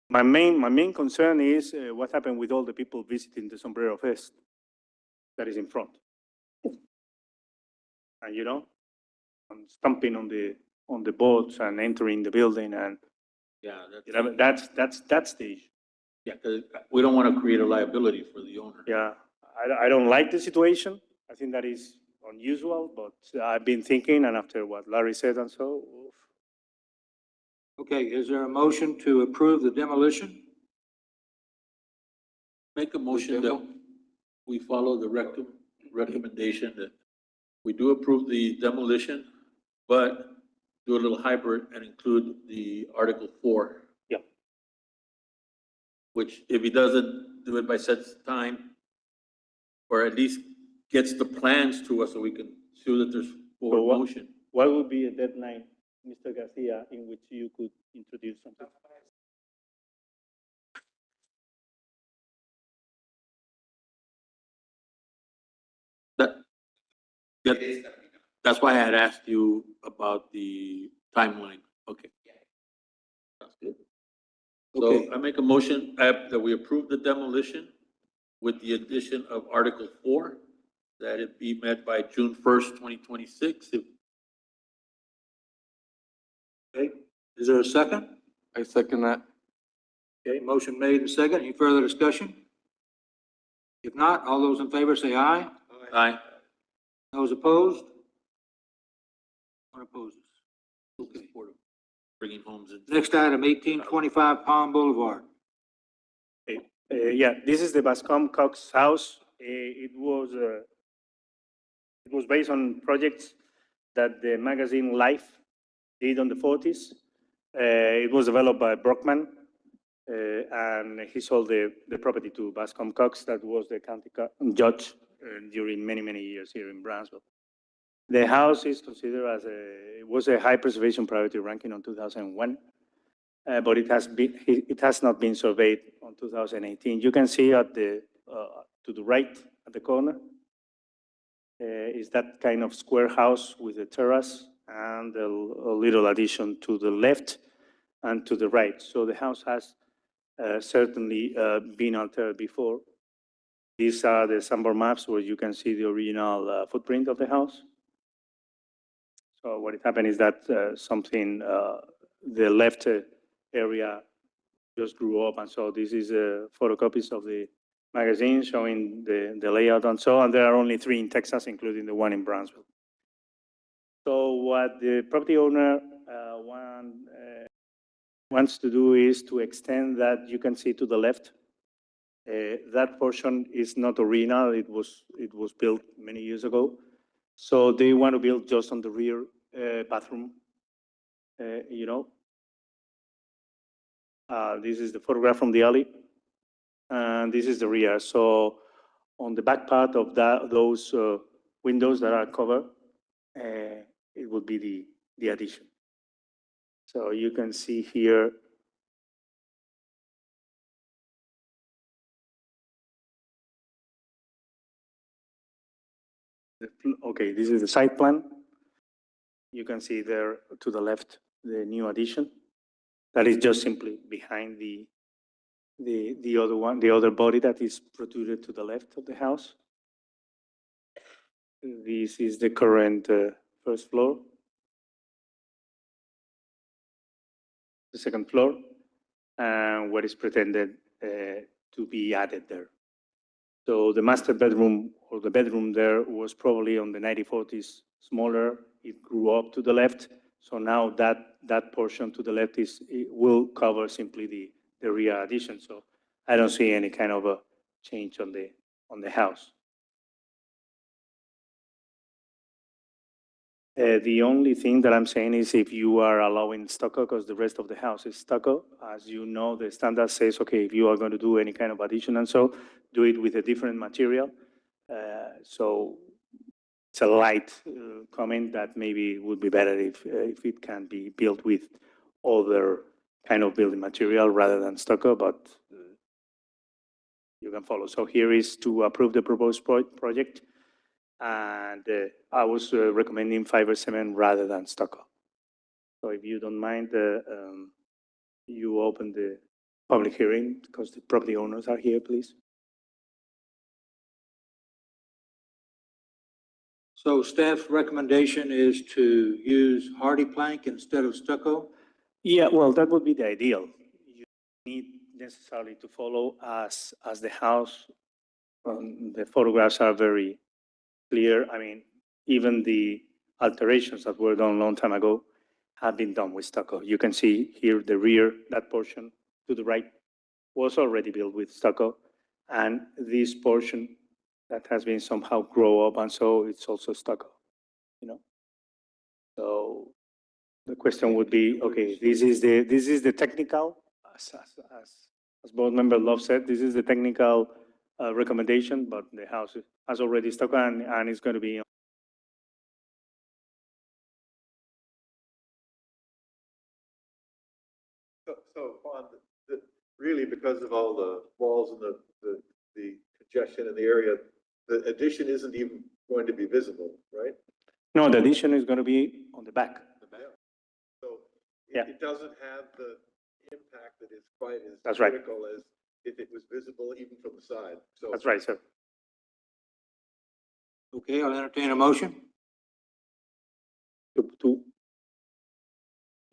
my main concern is what happened with all the people visiting the Sombrero Fest that is in front. And you know, stomping on the boats and entering the building, and yeah, you know, that's the issue. yeah, because we don't want to create a liability for the owner. Yeah, I don't like the situation. I think that is unusual, but I've been thinking, and after what Larry said and so, oof. Okay, is there a motion to approve the demolition? Make a motion that we follow the recommendation that we do approve the demolition, but do a little hybrid and include the Article 4. Yeah. Which if he doesn't do it by such time, or at least gets the plans to us so we can show that there's forward what- motion. What would be a deadline, Mr. Garcia, in which you could introduce something? That, that, that's why I had asked you about the timeline. Okay. Sounds good. Okay. So I make a motion that we approve the demolition with the addition of Article 4, that it be met by June 1st, 2026. Okay, is there a second? I second that. Okay, motion made and second. Any further discussion? If not, all those in favor say aye. Aye. Those opposed? One opposes. Okay. Bringing homes in. Next item, 1825 Palm Boulevard. Yeah, this is the Bascom Cox house. It was based on projects that the magazine Life did on the 40s. It was developed by Brockman, and he sold the property to Bascom Cox, that was the county judge during many years here in Brownsville. The house is considered as it was a high preservation priority ranking on 2001. But it has not been surveyed on 2018. You can see at the to the right at the corner is that kind of square house with a terrace and a little addition to the left and to the right. So the house has certainly been altered before. These are the sample maps where you can see the original footprint of the house. So what happened is that the left area just grew up, and so this is photocopies of the magazine showing the layout and so on. There are only 3 in Texas, including the one in Brownsville. So what the property owner wants to do is to extend that. You can see to the left. That portion is not original. It was built many years ago. So they want to build just on the rear bathroom, you know. This is the photograph from the alley, and this is the rear. So on the back part of those windows that are covered, it would be the addition. So you can see here. Okay, this is the site plan. You can see there to the left the new addition. That is just simply behind the other one, the other body that is protruded to the left of the house. This is the current first floor. The second floor, and what is pretended to be added there. So the master bedroom, or the bedroom there, was probably on the 1940s smaller. It grew up to the left. So now that portion to the left will cover simply the rear addition. So I don't see any kind of a change on the house. The only thing that I'm saying is if you are allowing stucco, because the rest of the house is stucco, as you know, the standard says, okay, if you are going to do any kind of addition and so, do it with a different material. So it's a light comment that maybe it would be better if it can be built with other kind of building material rather than stucco, but you can follow. So here is to approve the proposed project And I was recommending fiber cement rather than stucco. So if you don't mind, you open the public hearing because the property owners are here, please. So staff's recommendation is to use hardy plank instead of stucco? Yeah, well, that would be the ideal. You need necessarily to follow as the house. The photographs are very clear. I mean, even the alterations that were done a long time ago have been done with stucco. You can see here the rear, that portion to the right was already built with stucco. And this portion that has been somehow grow up and so it's also stucco, you know? So the question would be, okay, this is the technical, as board member Love said, this is the technical recommendation, but the house has already stucco and it's going to be. So Juan, really because of all the walls and the congestion in the area, the addition isn't even going to be visible, right? No, the addition is going to be on the back. So Yeah. it doesn't have the impact that is quite as That's right. critical as if it was visible even from the side. So That's right, sir. Okay, I'll entertain a motion. To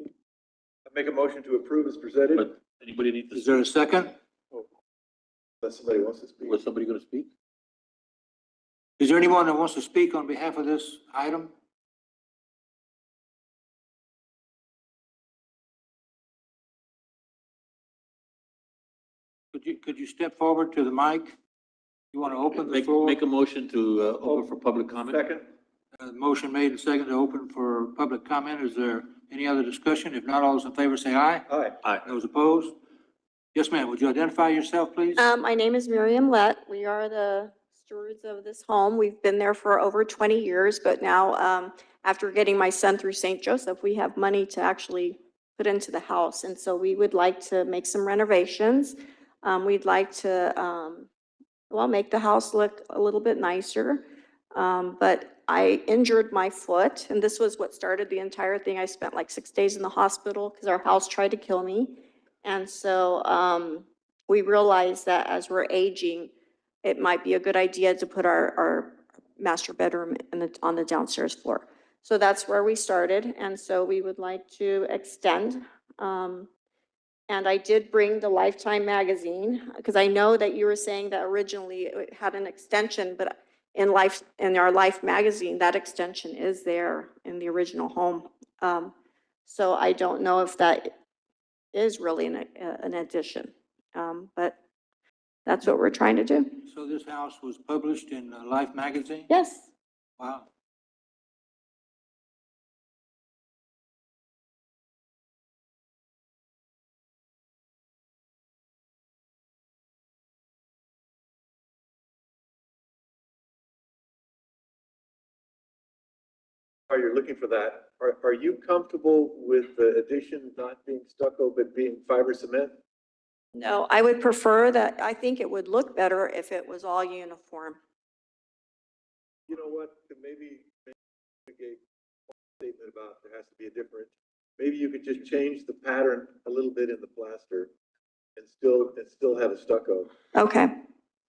I make a motion to approve as presented, But anybody need to, Is there a second? unless somebody wants to speak. was somebody gonna speak? Is there anyone that wants to speak on behalf of this item? Could you step forward to the mic? You want to open the Make, floor? make a motion to, open for public comment? Second? Motion made and second to open for public comment. Is there any other discussion? If not, all those in favor say aye. Aye. Those opposed? Yes, ma'am. Would you identify yourself, please? My name is Miriam Lett. We are the stewards of this home. We've been there for over 20 years, but now, after getting my son through St. Joseph, we have money to actually put into the house. And so we would like to make some renovations. We'd like to, well, make the house look a little bit nicer. But I injured my foot, and this was what started the entire thing. I spent like 6 days in the hospital because our house tried to kill me. And so we realized that as we're aging, it might be a good idea to put our master bedroom on the downstairs floor. So that's where we started. And so we would like to extend. And I did bring the Lifetime magazine because I know that you were saying that originally it had an extension, but in our Life magazine, that extension is there in the original home. So I don't know if that is really an addition, but that's what we're trying to do. So this house was published in Life magazine? Yes. Wow. While you're looking for that, are you comfortable with the addition not being stucco but being fiber cement? No, I would prefer that. I think it would look better if it was all uniform. You know what, maybe make a statement about there has to be a different, maybe you could just change the pattern a little bit in the plaster and still have a stucco. Okay,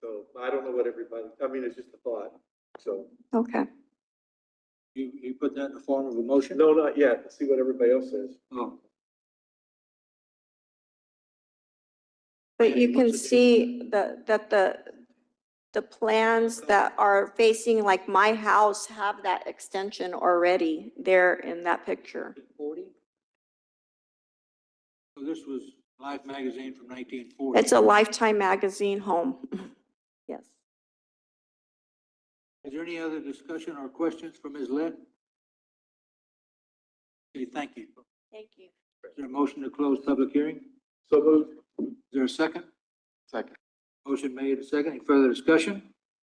So I don't know what everybody, I mean, it's just a thought, so. okay. You put that in the form of a motion? No, not yet, let's see what everybody else says. Oh, But you can see that the plans that are facing like my house have that extension already there in that picture. 40? So this was Life magazine from 1940? It's a Lifetime magazine home. Yes. Is there any other discussion or questions for Ms. Lett? Okay, thank you. Thank you. Is there a motion to close public hearing? So moved. Is there a second? Second. Motion made, a second. Any further discussion?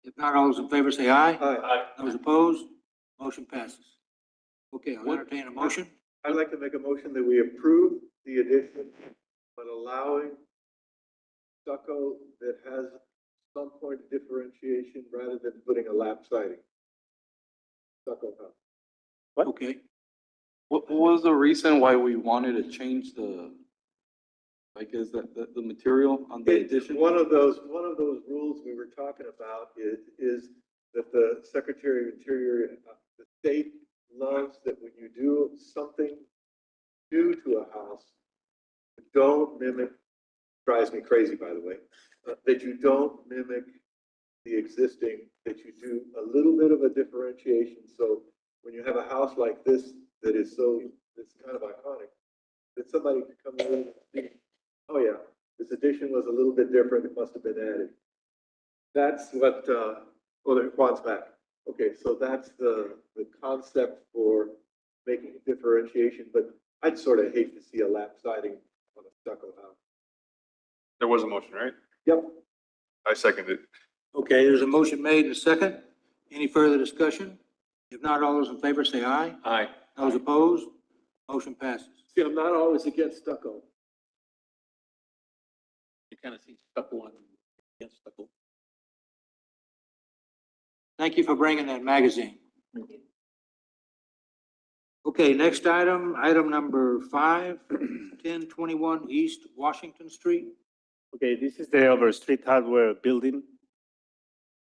If not, all those in favor say aye. Aye. Those opposed, motion passes. Okay, I'll entertain a motion. I'd like to make a motion that we approve the addition, but allowing stucco that has some point of differentiation rather than putting a lap siding. stucco house. What? Okay. What was the reason why we wanted to change the, like, is that the material on the addition? One of those rules we were talking about is that the Secretary of Interior, the state loves that when you do something new to a house, don't mimic, drives me crazy, by the way, that you don't mimic the existing, that you do a little bit of a differentiation. So when you have a house like this, that is so, it's kind of iconic, that somebody could come in and see, oh yeah, this addition was a little bit different, it must have been added. That's what, Juan's back. Okay, so that's the concept for making a differentiation, but I'd sort of hate to see a lap siding on a stucco house. There was a motion, right? Yep. I seconded it. Okay, there's a motion made and a second. Any further discussion? If not, all those in favor say aye. Aye. Those opposed, motion passes. See, I'm not always against stucco. You kind of see stucco on, against stucco. Thank you for bringing that magazine. Okay, next item, item number 5, 1021 East Washington Street. Okay, this is the Overstreet Hardware building.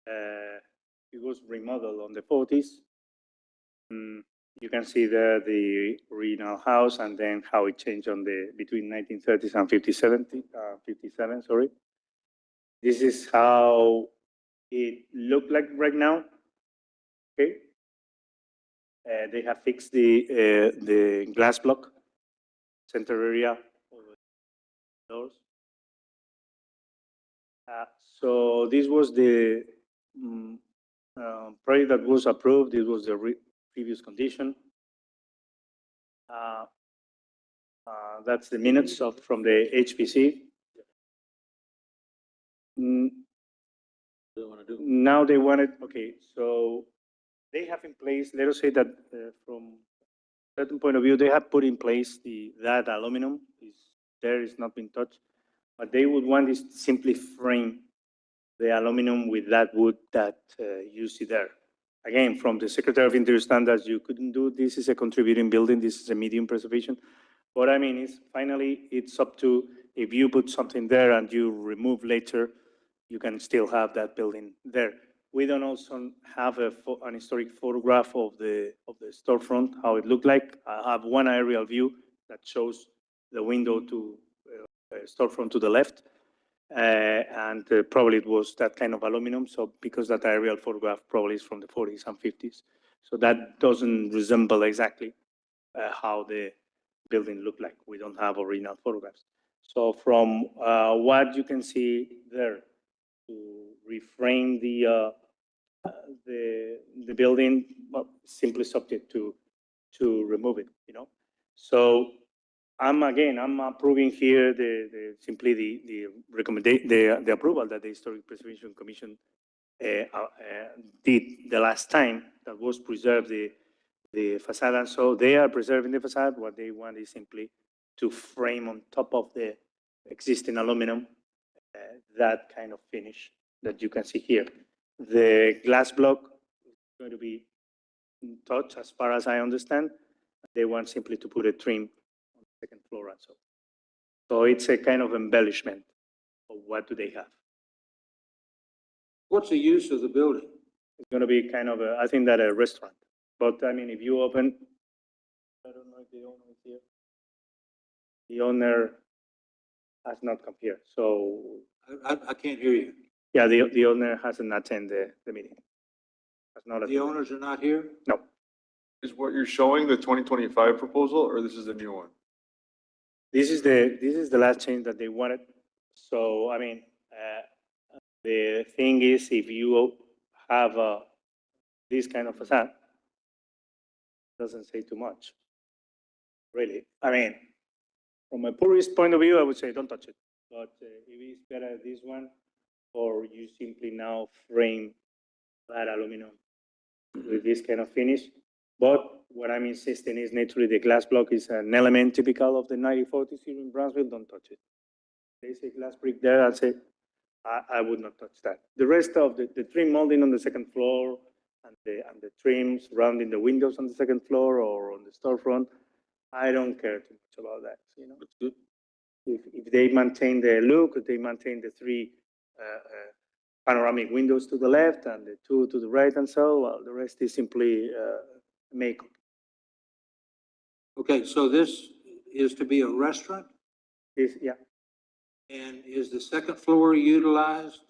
It was remodeled on the 40s. You can see there the original house and then how it changed on the between 1930s and 57. Sorry. This is how it looked like right now. Okay. They have fixed the glass block center area over the doors. So this was the project that was approved. This was the previous condition. That's the minutes from the HPC. Now they wanted, okay, so they have in place, let us say that from a certain point of view, they have put in place that aluminum is not been touched, but they would want is simply frame the aluminum with that wood that you see there. Again, from the Secretary of Interior standards, you couldn't do, this is a contributing building, this is a medium preservation. What I mean is finally it's up to, if you put something there and you remove later, you can still have that building there. We don't also have an historic photograph of the storefront, how it looked like. I have one aerial view that shows the window to storefront to the left. And probably it was that kind of aluminum. So because that aerial photograph probably is from the 40s and 50s. So that doesn't resemble exactly how the building looked like. We don't have original photographs. So from what you can see there, to reframe the building, well, simply subject to remove it, you know. So I'm approving here simply the recommendation, the approval that the Historic Preservation Commission did the last time, that was preserve the facade. And so they are preserving the facade. What they want is simply to frame on top of the existing aluminum that kind of finish that you can see here. The glass block is going to be touched, as far as I understand. They want simply to put a trim on the second floor and so. So it's a kind of embellishment of what do they have. What's the use of the building? It's going to be kind of I think that a restaurant. But I mean, if you open, I don't know if the owner is here. The owner has not come here. So I can't hear you. yeah, the owner hasn't attended the meeting. Has not The attended. owners are not here? No. Is what you're showing the 2025 proposal, or this is a new one? This is the last change that they wanted. So I mean, the thing is, if you have this kind of facade, doesn't say too much, really. I mean, from a purist point of view, I would say don't touch it. But if it's better this one, or you simply now frame that aluminum with this kind of finish. But what I'm insisting is naturally the glass block is an element typical of the 1940s here in Brownsville. Don't touch it. There's a glass brick there. I'd say I would not touch that. The rest of the trim molding on the second floor, and the trim surrounding the windows on the second floor or on the storefront, I don't care too much about that, you know. That's good. If they maintain the look, if they maintain the three panoramic windows to the left and the two to the right and so, well, the rest is simply makeup. Okay, so this is to be a restaurant, Yeah, and is the second floor utilized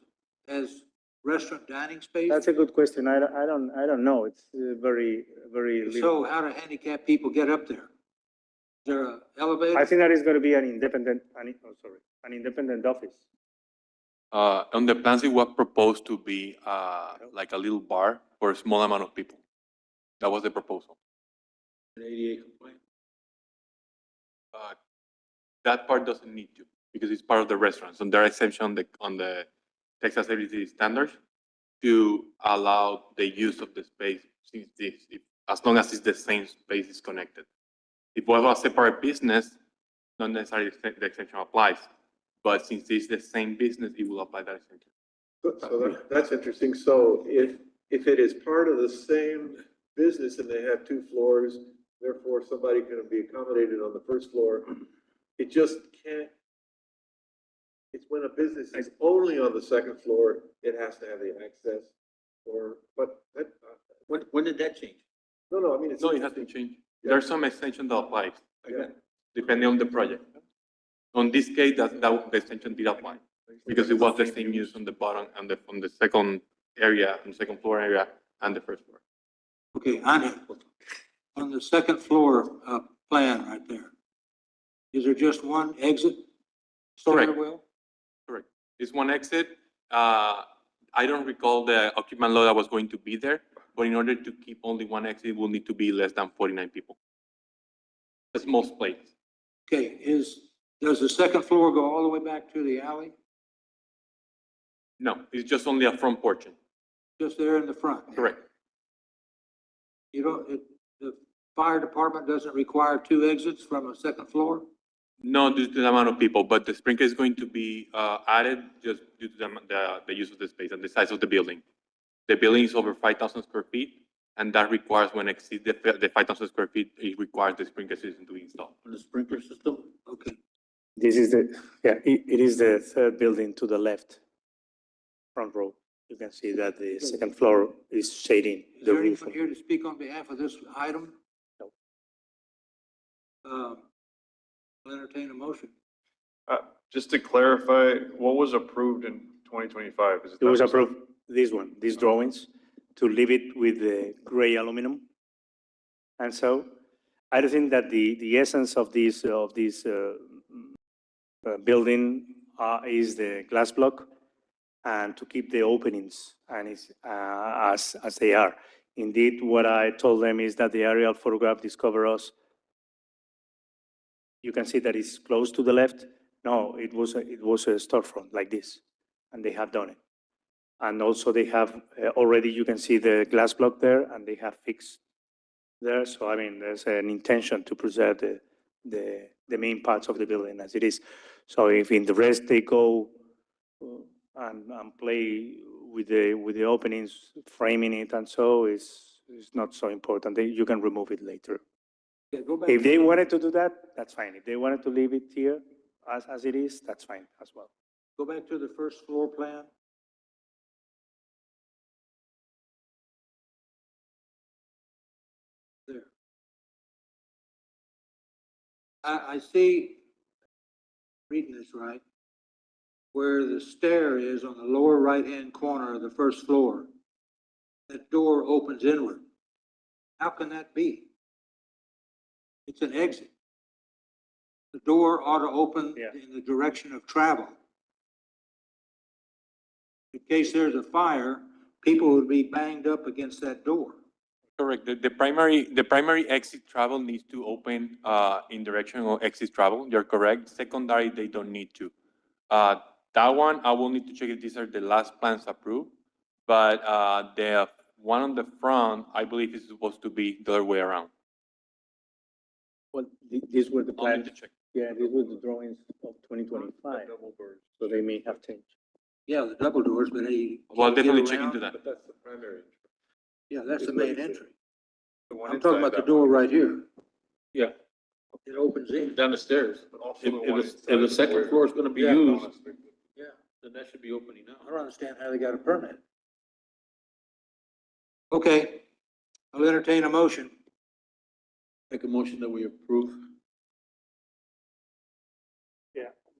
as restaurant dining space? that's a good question. I don't know. It's very limited. So how do handicapped people get up there? Is there an elevator? I think that is going to be an independent office. On the plans, it was proposed to be like a little bar for a small amount of people. That was the proposal. An ADA complaint? That part doesn't need to, because it's part of the restaurants, and there are exemption on the Texas ADA standards to allow the use of the space since as long as it's the same space is connected. If it was a separate business, not necessarily the exemption applies, but since it's the same business, it will apply that exemption. So that's interesting. So if it is part of the same business and they have two floors, therefore somebody can be accommodated on the first floor, it just can't. It's when a business is only on the second floor, it has to have the access but that, When did that change? no, I mean, it's. No, it hasn't changed. There's some extension that applies, Yeah. depending on the project. On this case, the extension did apply, because it was the same use on the bottom and on the second area, on the second floor area and the first floor. Okay, on the second floor, plan right there, is there just one exit? Correct. Stairwell? Correct. It's one exit. I don't recall the occupant load that was going to be there, but in order to keep only one exit, it will need to be less than 49 people. That's most places. Okay, does the second floor go all the way back to the alley? No, it's just only a front portion. Just there in the front? Correct. The fire department doesn't require two exits from a second floor? No, due to the amount of people, but the sprinkler is going to be added just due to the use of the space and the size of the building. The building is over 5,000 square feet, and that requires, when it exceeds the 5,000 square feet, it requires the sprinkler system to be installed. On the sprinkler system? Okay. This is it is the third building to the left, front row. You can see that the second floor is shading Is the there roof. anyone here to speak on behalf of this item? No. I'll entertain a motion. Just to clarify, what was approved in 2025? It was approved, these drawings, to leave it with the gray aluminum. And so I don't think that the essence of this building is the glass block and to keep the openings and as they are. Indeed, what I told them is that the aerial photograph discovered us. You can see that it's close to the left. No, it was a storefront like this, and they have done it. And also they have already, you can see the glass block there, and they have fixed there. So I mean, there's an intention to preserve the main parts of the building as it is. So if in the rest they go and play with the openings, framing it, and so is not so important. You can remove it later. Yeah, go back. If they wanted to do that, that's fine. If they wanted to leave it here as it is, that's fine as well. Go back to the first floor plan. There. I see, reading this right, where the stair is on the lower right-hand corner of the first floor. That door opens inward. How can that be? It's an exit. The door ought to open in the direction of travel. In case there's a fire, people would be banged up against that door. Correct. The primary exit travel needs to open in direction of exit travel. You're correct. Secondary, they don't need to. That one, I will need to check if these are the last plans approved. But the one on the front, I believe is supposed to be the other way around. Well, these were the I'll need plans. to check. Yeah, these were the drawings of 2025. So they may have changed. Yeah, the double doors, but hey. Well, can't get definitely check around. into that. But that's the primary. Yeah, that's the main entry. The one I'm talking inside about the that door one. right here. Yeah, It opens in. down the stairs. But also If, the if one the, if inside the second where- floor is gonna be Yeah. used, Yeah. then that should be opening I now. don't understand how they got a permit. Okay, I'll entertain a motion. Make a motion that we approve,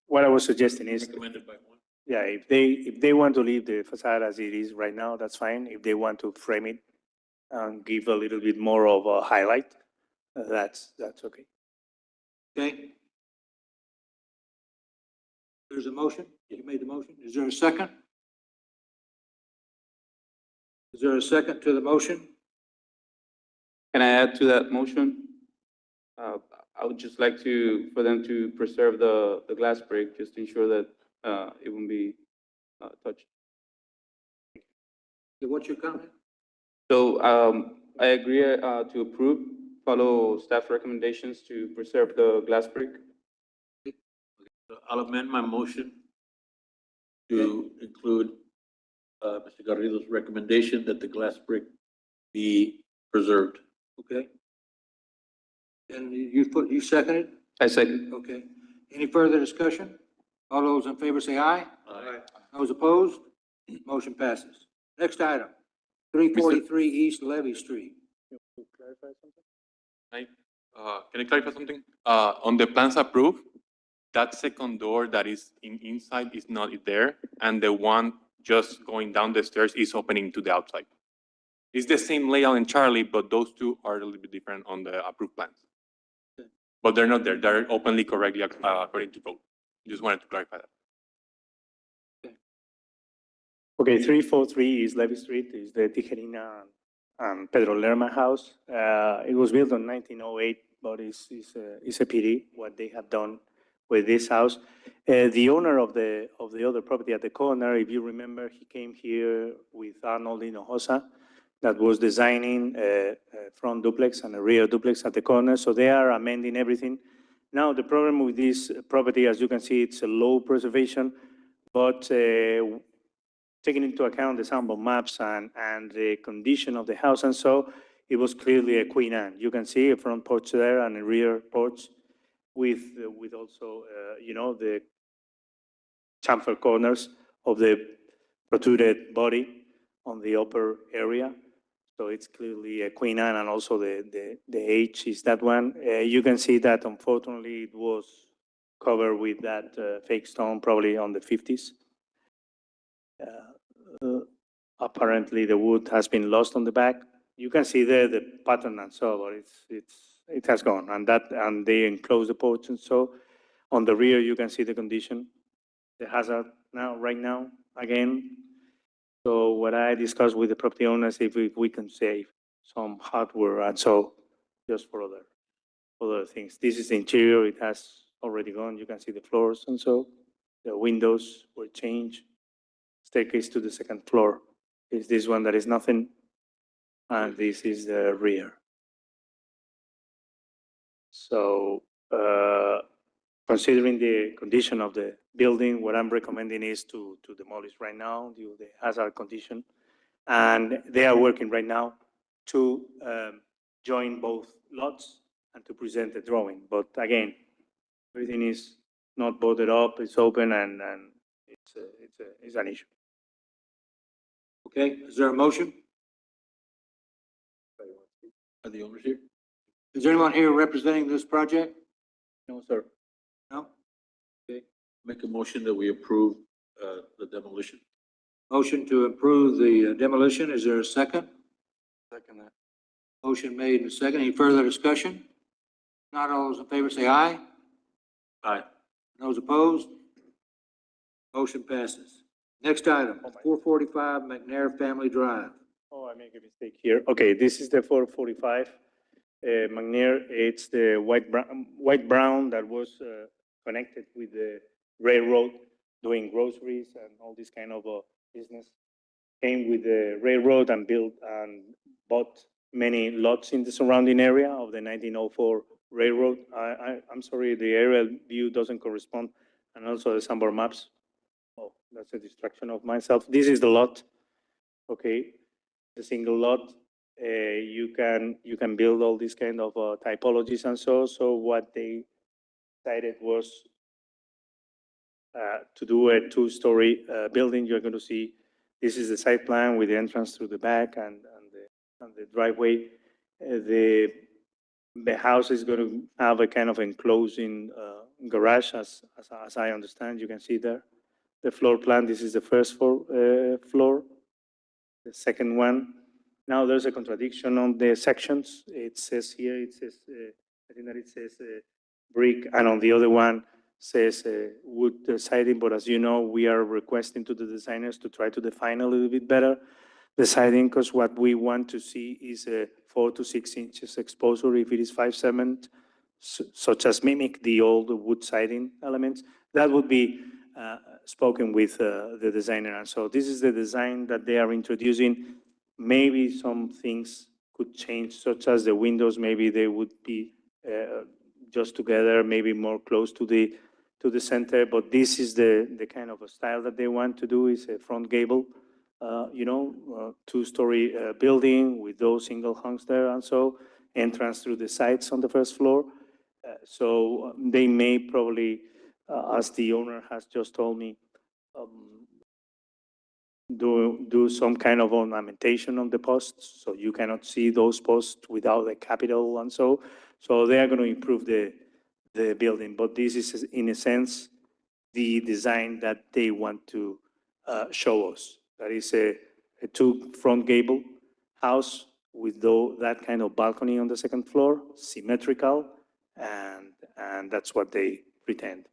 What I was suggesting is, recommended by one. yeah, if they want to leave the facade as it is right now, that's fine. If they want to frame it and give a little bit more of a highlight, that's okay. Okay? There's a motion? You made the motion? Is there a second? Is there a second to the motion? Can I add to that motion? I would just like for them to preserve the glass break, just to ensure that it won't be touched. What's your comment? So I agree to approve, follow staff recommendations to preserve the glass break. So I'll amend my motion to include, Mr. Garrido's recommendation that the glass brick be preserved. Okay. And you seconded? I second. Okay. Any further discussion? All those in favor say aye. Aye. Those opposed? Motion passes. Next item, 343 East Levy Street. Can I clarify something? On the plans approved, that second door that is inside is not there, and the one just going down the stairs is opening to the outside. It's the same layout in Charlie, but those two are a little bit different on the approved plans. But they're not there. They're openly correctly according to code. Just wanted to clarify that. Okay, 343 is Levy Street, is the Tijerina and Pedro Lerma house. It was built in 1908, but it's a pity what they have done with this house. The owner of the other property at the corner, if you remember, he came here with Arnold Hinojosa that was designing a front duplex and a rear duplex at the corner. So they are amending everything. Now, the problem with this property, as you can see, it's a low preservation, but taking into account the sample maps and the condition of the house and so, it was clearly a Queen Anne. You can see a front porch there and a rear porch with also, the chamfer corners of the protruded body on the upper area. So it's clearly a Queen Anne, and also the age is that one. You can see that unfortunately it was covered with that fake stone probably on the 50s. Apparently the wood has been lost on the back. You can see there the pattern and so, but it has gone, and they enclose the porch and so. On the rear, you can see the condition, the hazard right now, again. So what I discussed with the property owners, if we can save some hardware and so, just for other things. This is the interior, it has already gone. You can see the floors and so. The windows were changed. Staircase to the second floor is this one that is nothing. And this is the rear. So considering the condition of the building, what I'm recommending is to demolish right now due to the hazard condition. And they are working right now to join both lots and to present the drawing. But again, everything is not boarded up, it's open, and it's an issue. Okay, is there a motion? Are the owners here? Is there anyone here representing this project? No, sir. No? Make a motion that we approve, the demolition. Motion to approve the demolition. Is there a second? Second that. Motion made and second. Any further discussion? Not all those in favor say aye. Aye. Those opposed? Motion passes. Next item, 445 McNair Family Drive. Oh, I make a mistake here. Okay, this is the 445 McNair. It's the white brown that was connected with the railroad, doing groceries and all this kind of business. Came with the railroad and built and bought many lots in the surrounding area of the 1904 railroad. I'm sorry, the aerial view doesn't correspond, and also the sample maps. Oh, that's a distraction of myself. This is the lot, okay, the single lot. you can build all these kind of typologies and so. So what they decided was to do a two-story building. You're going to see this is the site plan with the entrance through the back and the driveway. The house is going to have a kind of enclosing garage, as I understand. You can see there the floor plan. This is the first floor. The second one. Now there's a contradiction on the sections. It says here, I think that it says brick, and on the other one says wood siding. But as you know, we are requesting to the designers to try to define a little bit better the siding, because what we want to see is a 4 to 6 inches exposure. If it is 5/7, such as mimic the old wood siding elements, that would be spoken with the designer. And so this is the design that they are introducing. Maybe some things could change, such as the windows. Maybe they would be just together, maybe more close to the center. But this is the kind of a style that they want to do. Is a front gable, two-story building with those single hungs there, and so entrance through the sides on the first floor. So they may probably, as the owner has just told me, do some kind of ornamentation on the posts, so you cannot see those posts without the capital, and so they are going to improve the building. But this is, in a sense, the design that they want to show us. That is a two front gable house with that kind of balcony on the second floor, symmetrical, and that's what they pretend.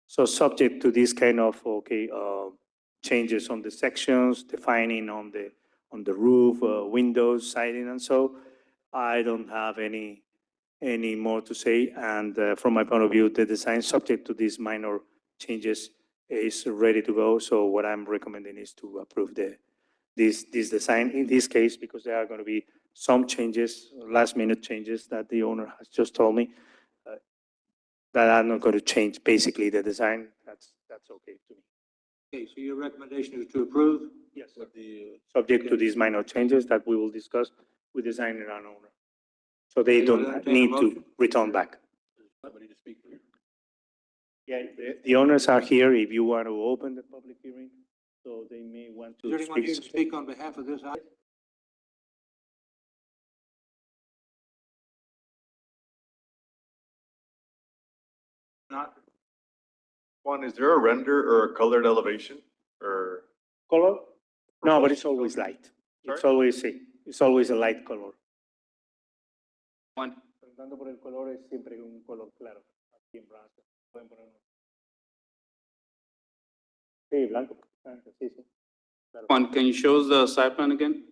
So subject to this kind of changes on the sections, defining on the roof, windows, siding, and so I don't have any more to say. And from my point of view, the design, subject to these minor changes, is ready to go. So what I'm recommending is to approve this design in this case, because there are going to be some changes, last minute changes that the owner has just told me that are not going to change basically the design. That's okay to me. Okay, so your recommendation is to approve? Yes, subject to these minor changes that we will discuss with designer and owner. So they don't need to return back. Somebody to speak for you. Yeah, the owners are here if you want to open the public hearing, so they may want Is there to anyone here to speak. speak on behalf of this item? Not, Juan, is there a render or a colored elevation or? Color? No, but it's always light. It's always a light color. Juan, Preguntando por el color, es siempre un color claro. Aquí en blanco. Pueden ponerlo. Sí, blanco. Sí, sí. Claro. Juan, can you show us the site plan again?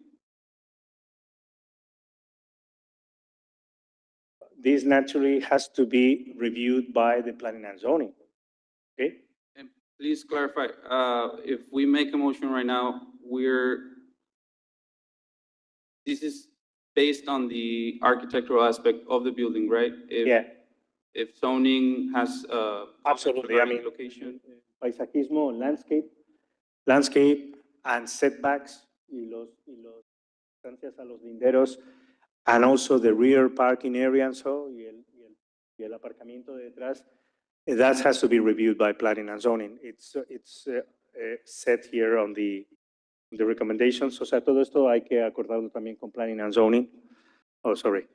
This naturally has to be reviewed by the planning and zoning. Okay? And please clarify, if we make a motion right now, this is based on the architectural aspect of the building, right? Yeah. If zoning has, Absolutely. I mean, location. paisajismo, landscape and setbacks y los distancias a los linderos, and also the rear parking area and so, y el aparcamiento detrás, that has to be reviewed by planning and zoning. It's set here on the recommendations. O sea, todo esto hay que acordarlo también con planning and zoning. Oh, sorry.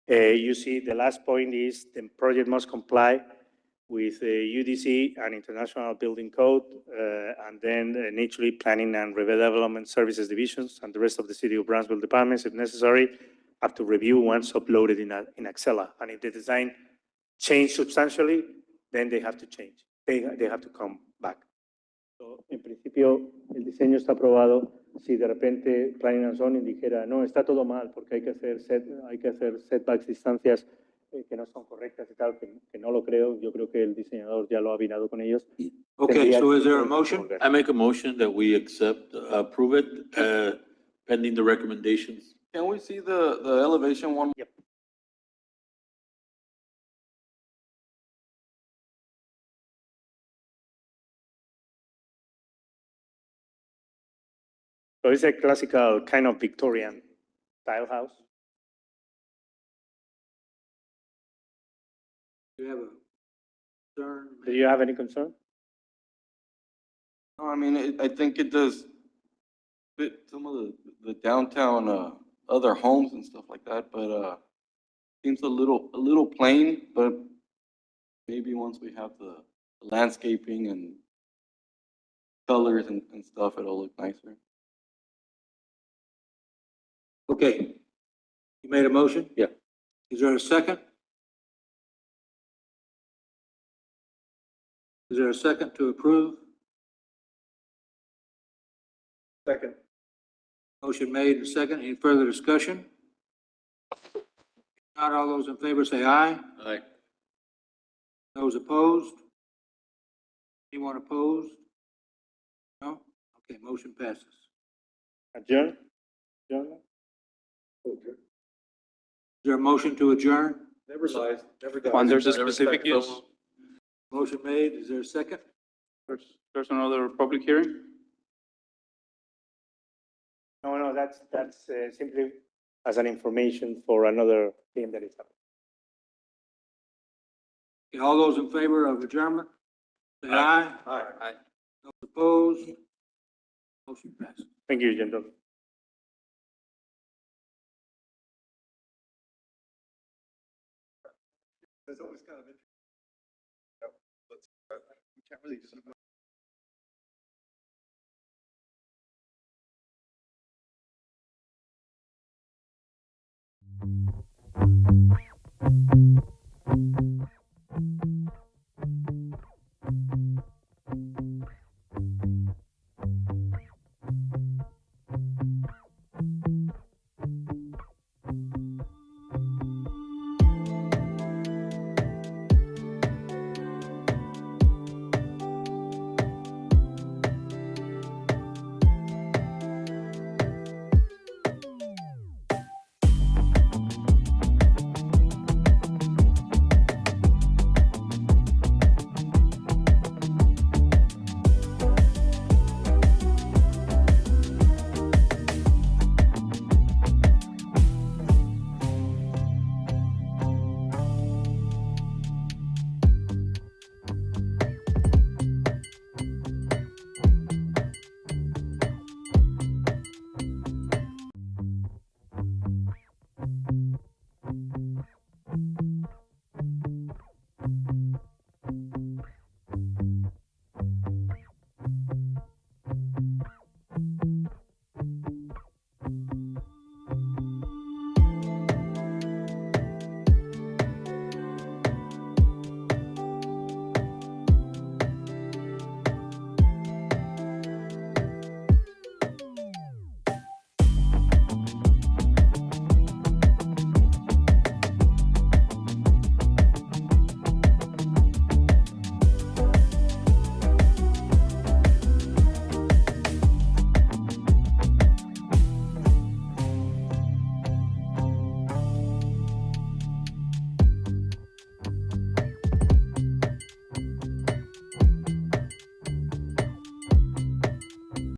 You see, the last point is the project must comply with UDC and International Building Code, and then naturally planning and redevelopment services divisions and the rest of the City of Brownsville departments, if necessary, have to review once uploaded in Excel. And if the design changed substantially, then they have to change. They have to come back. So, en principio, el diseño está aprobado. Si de repente Planning and Zoning dijera, no, está todo mal porque hay que hacer setbacks, distancias que no son correctas y tal, que no lo creo. Yo creo que el diseñador ya lo ha afinado con ellos. okay, so is there a motion? I make a motion that we approve it, pending the recommendations. Can we see the elevation one? Yep. So it's a classical kind of Victorian style house. Do you have a concern? Do you have any concern? No, I mean, I think it does fit some of the downtown, other homes and stuff like that, but, seems a little plain, but maybe once we have the landscaping and colors and stuff, it'll look nicer. Okay. You made a motion? Yeah. Is there a second? Is there a second to approve? Second. Motion made and second. Any further discussion? Not all those in favor say aye. Aye. Those opposed? Anyone opposed? No? Okay, motion passes. Adjourn? Adjourn? Is there a motion to adjourn? Never lies, never dies. When there's a specific use, Motion made. Is there a second? there's another public hearing? No, that's simply as an information for another thing that is happening. Okay, all those in favor of adjournment? Say aye. Aye. Those opposed? Motion passes. Thank you, gentlemen. It's always kind of interesting. We can't really just.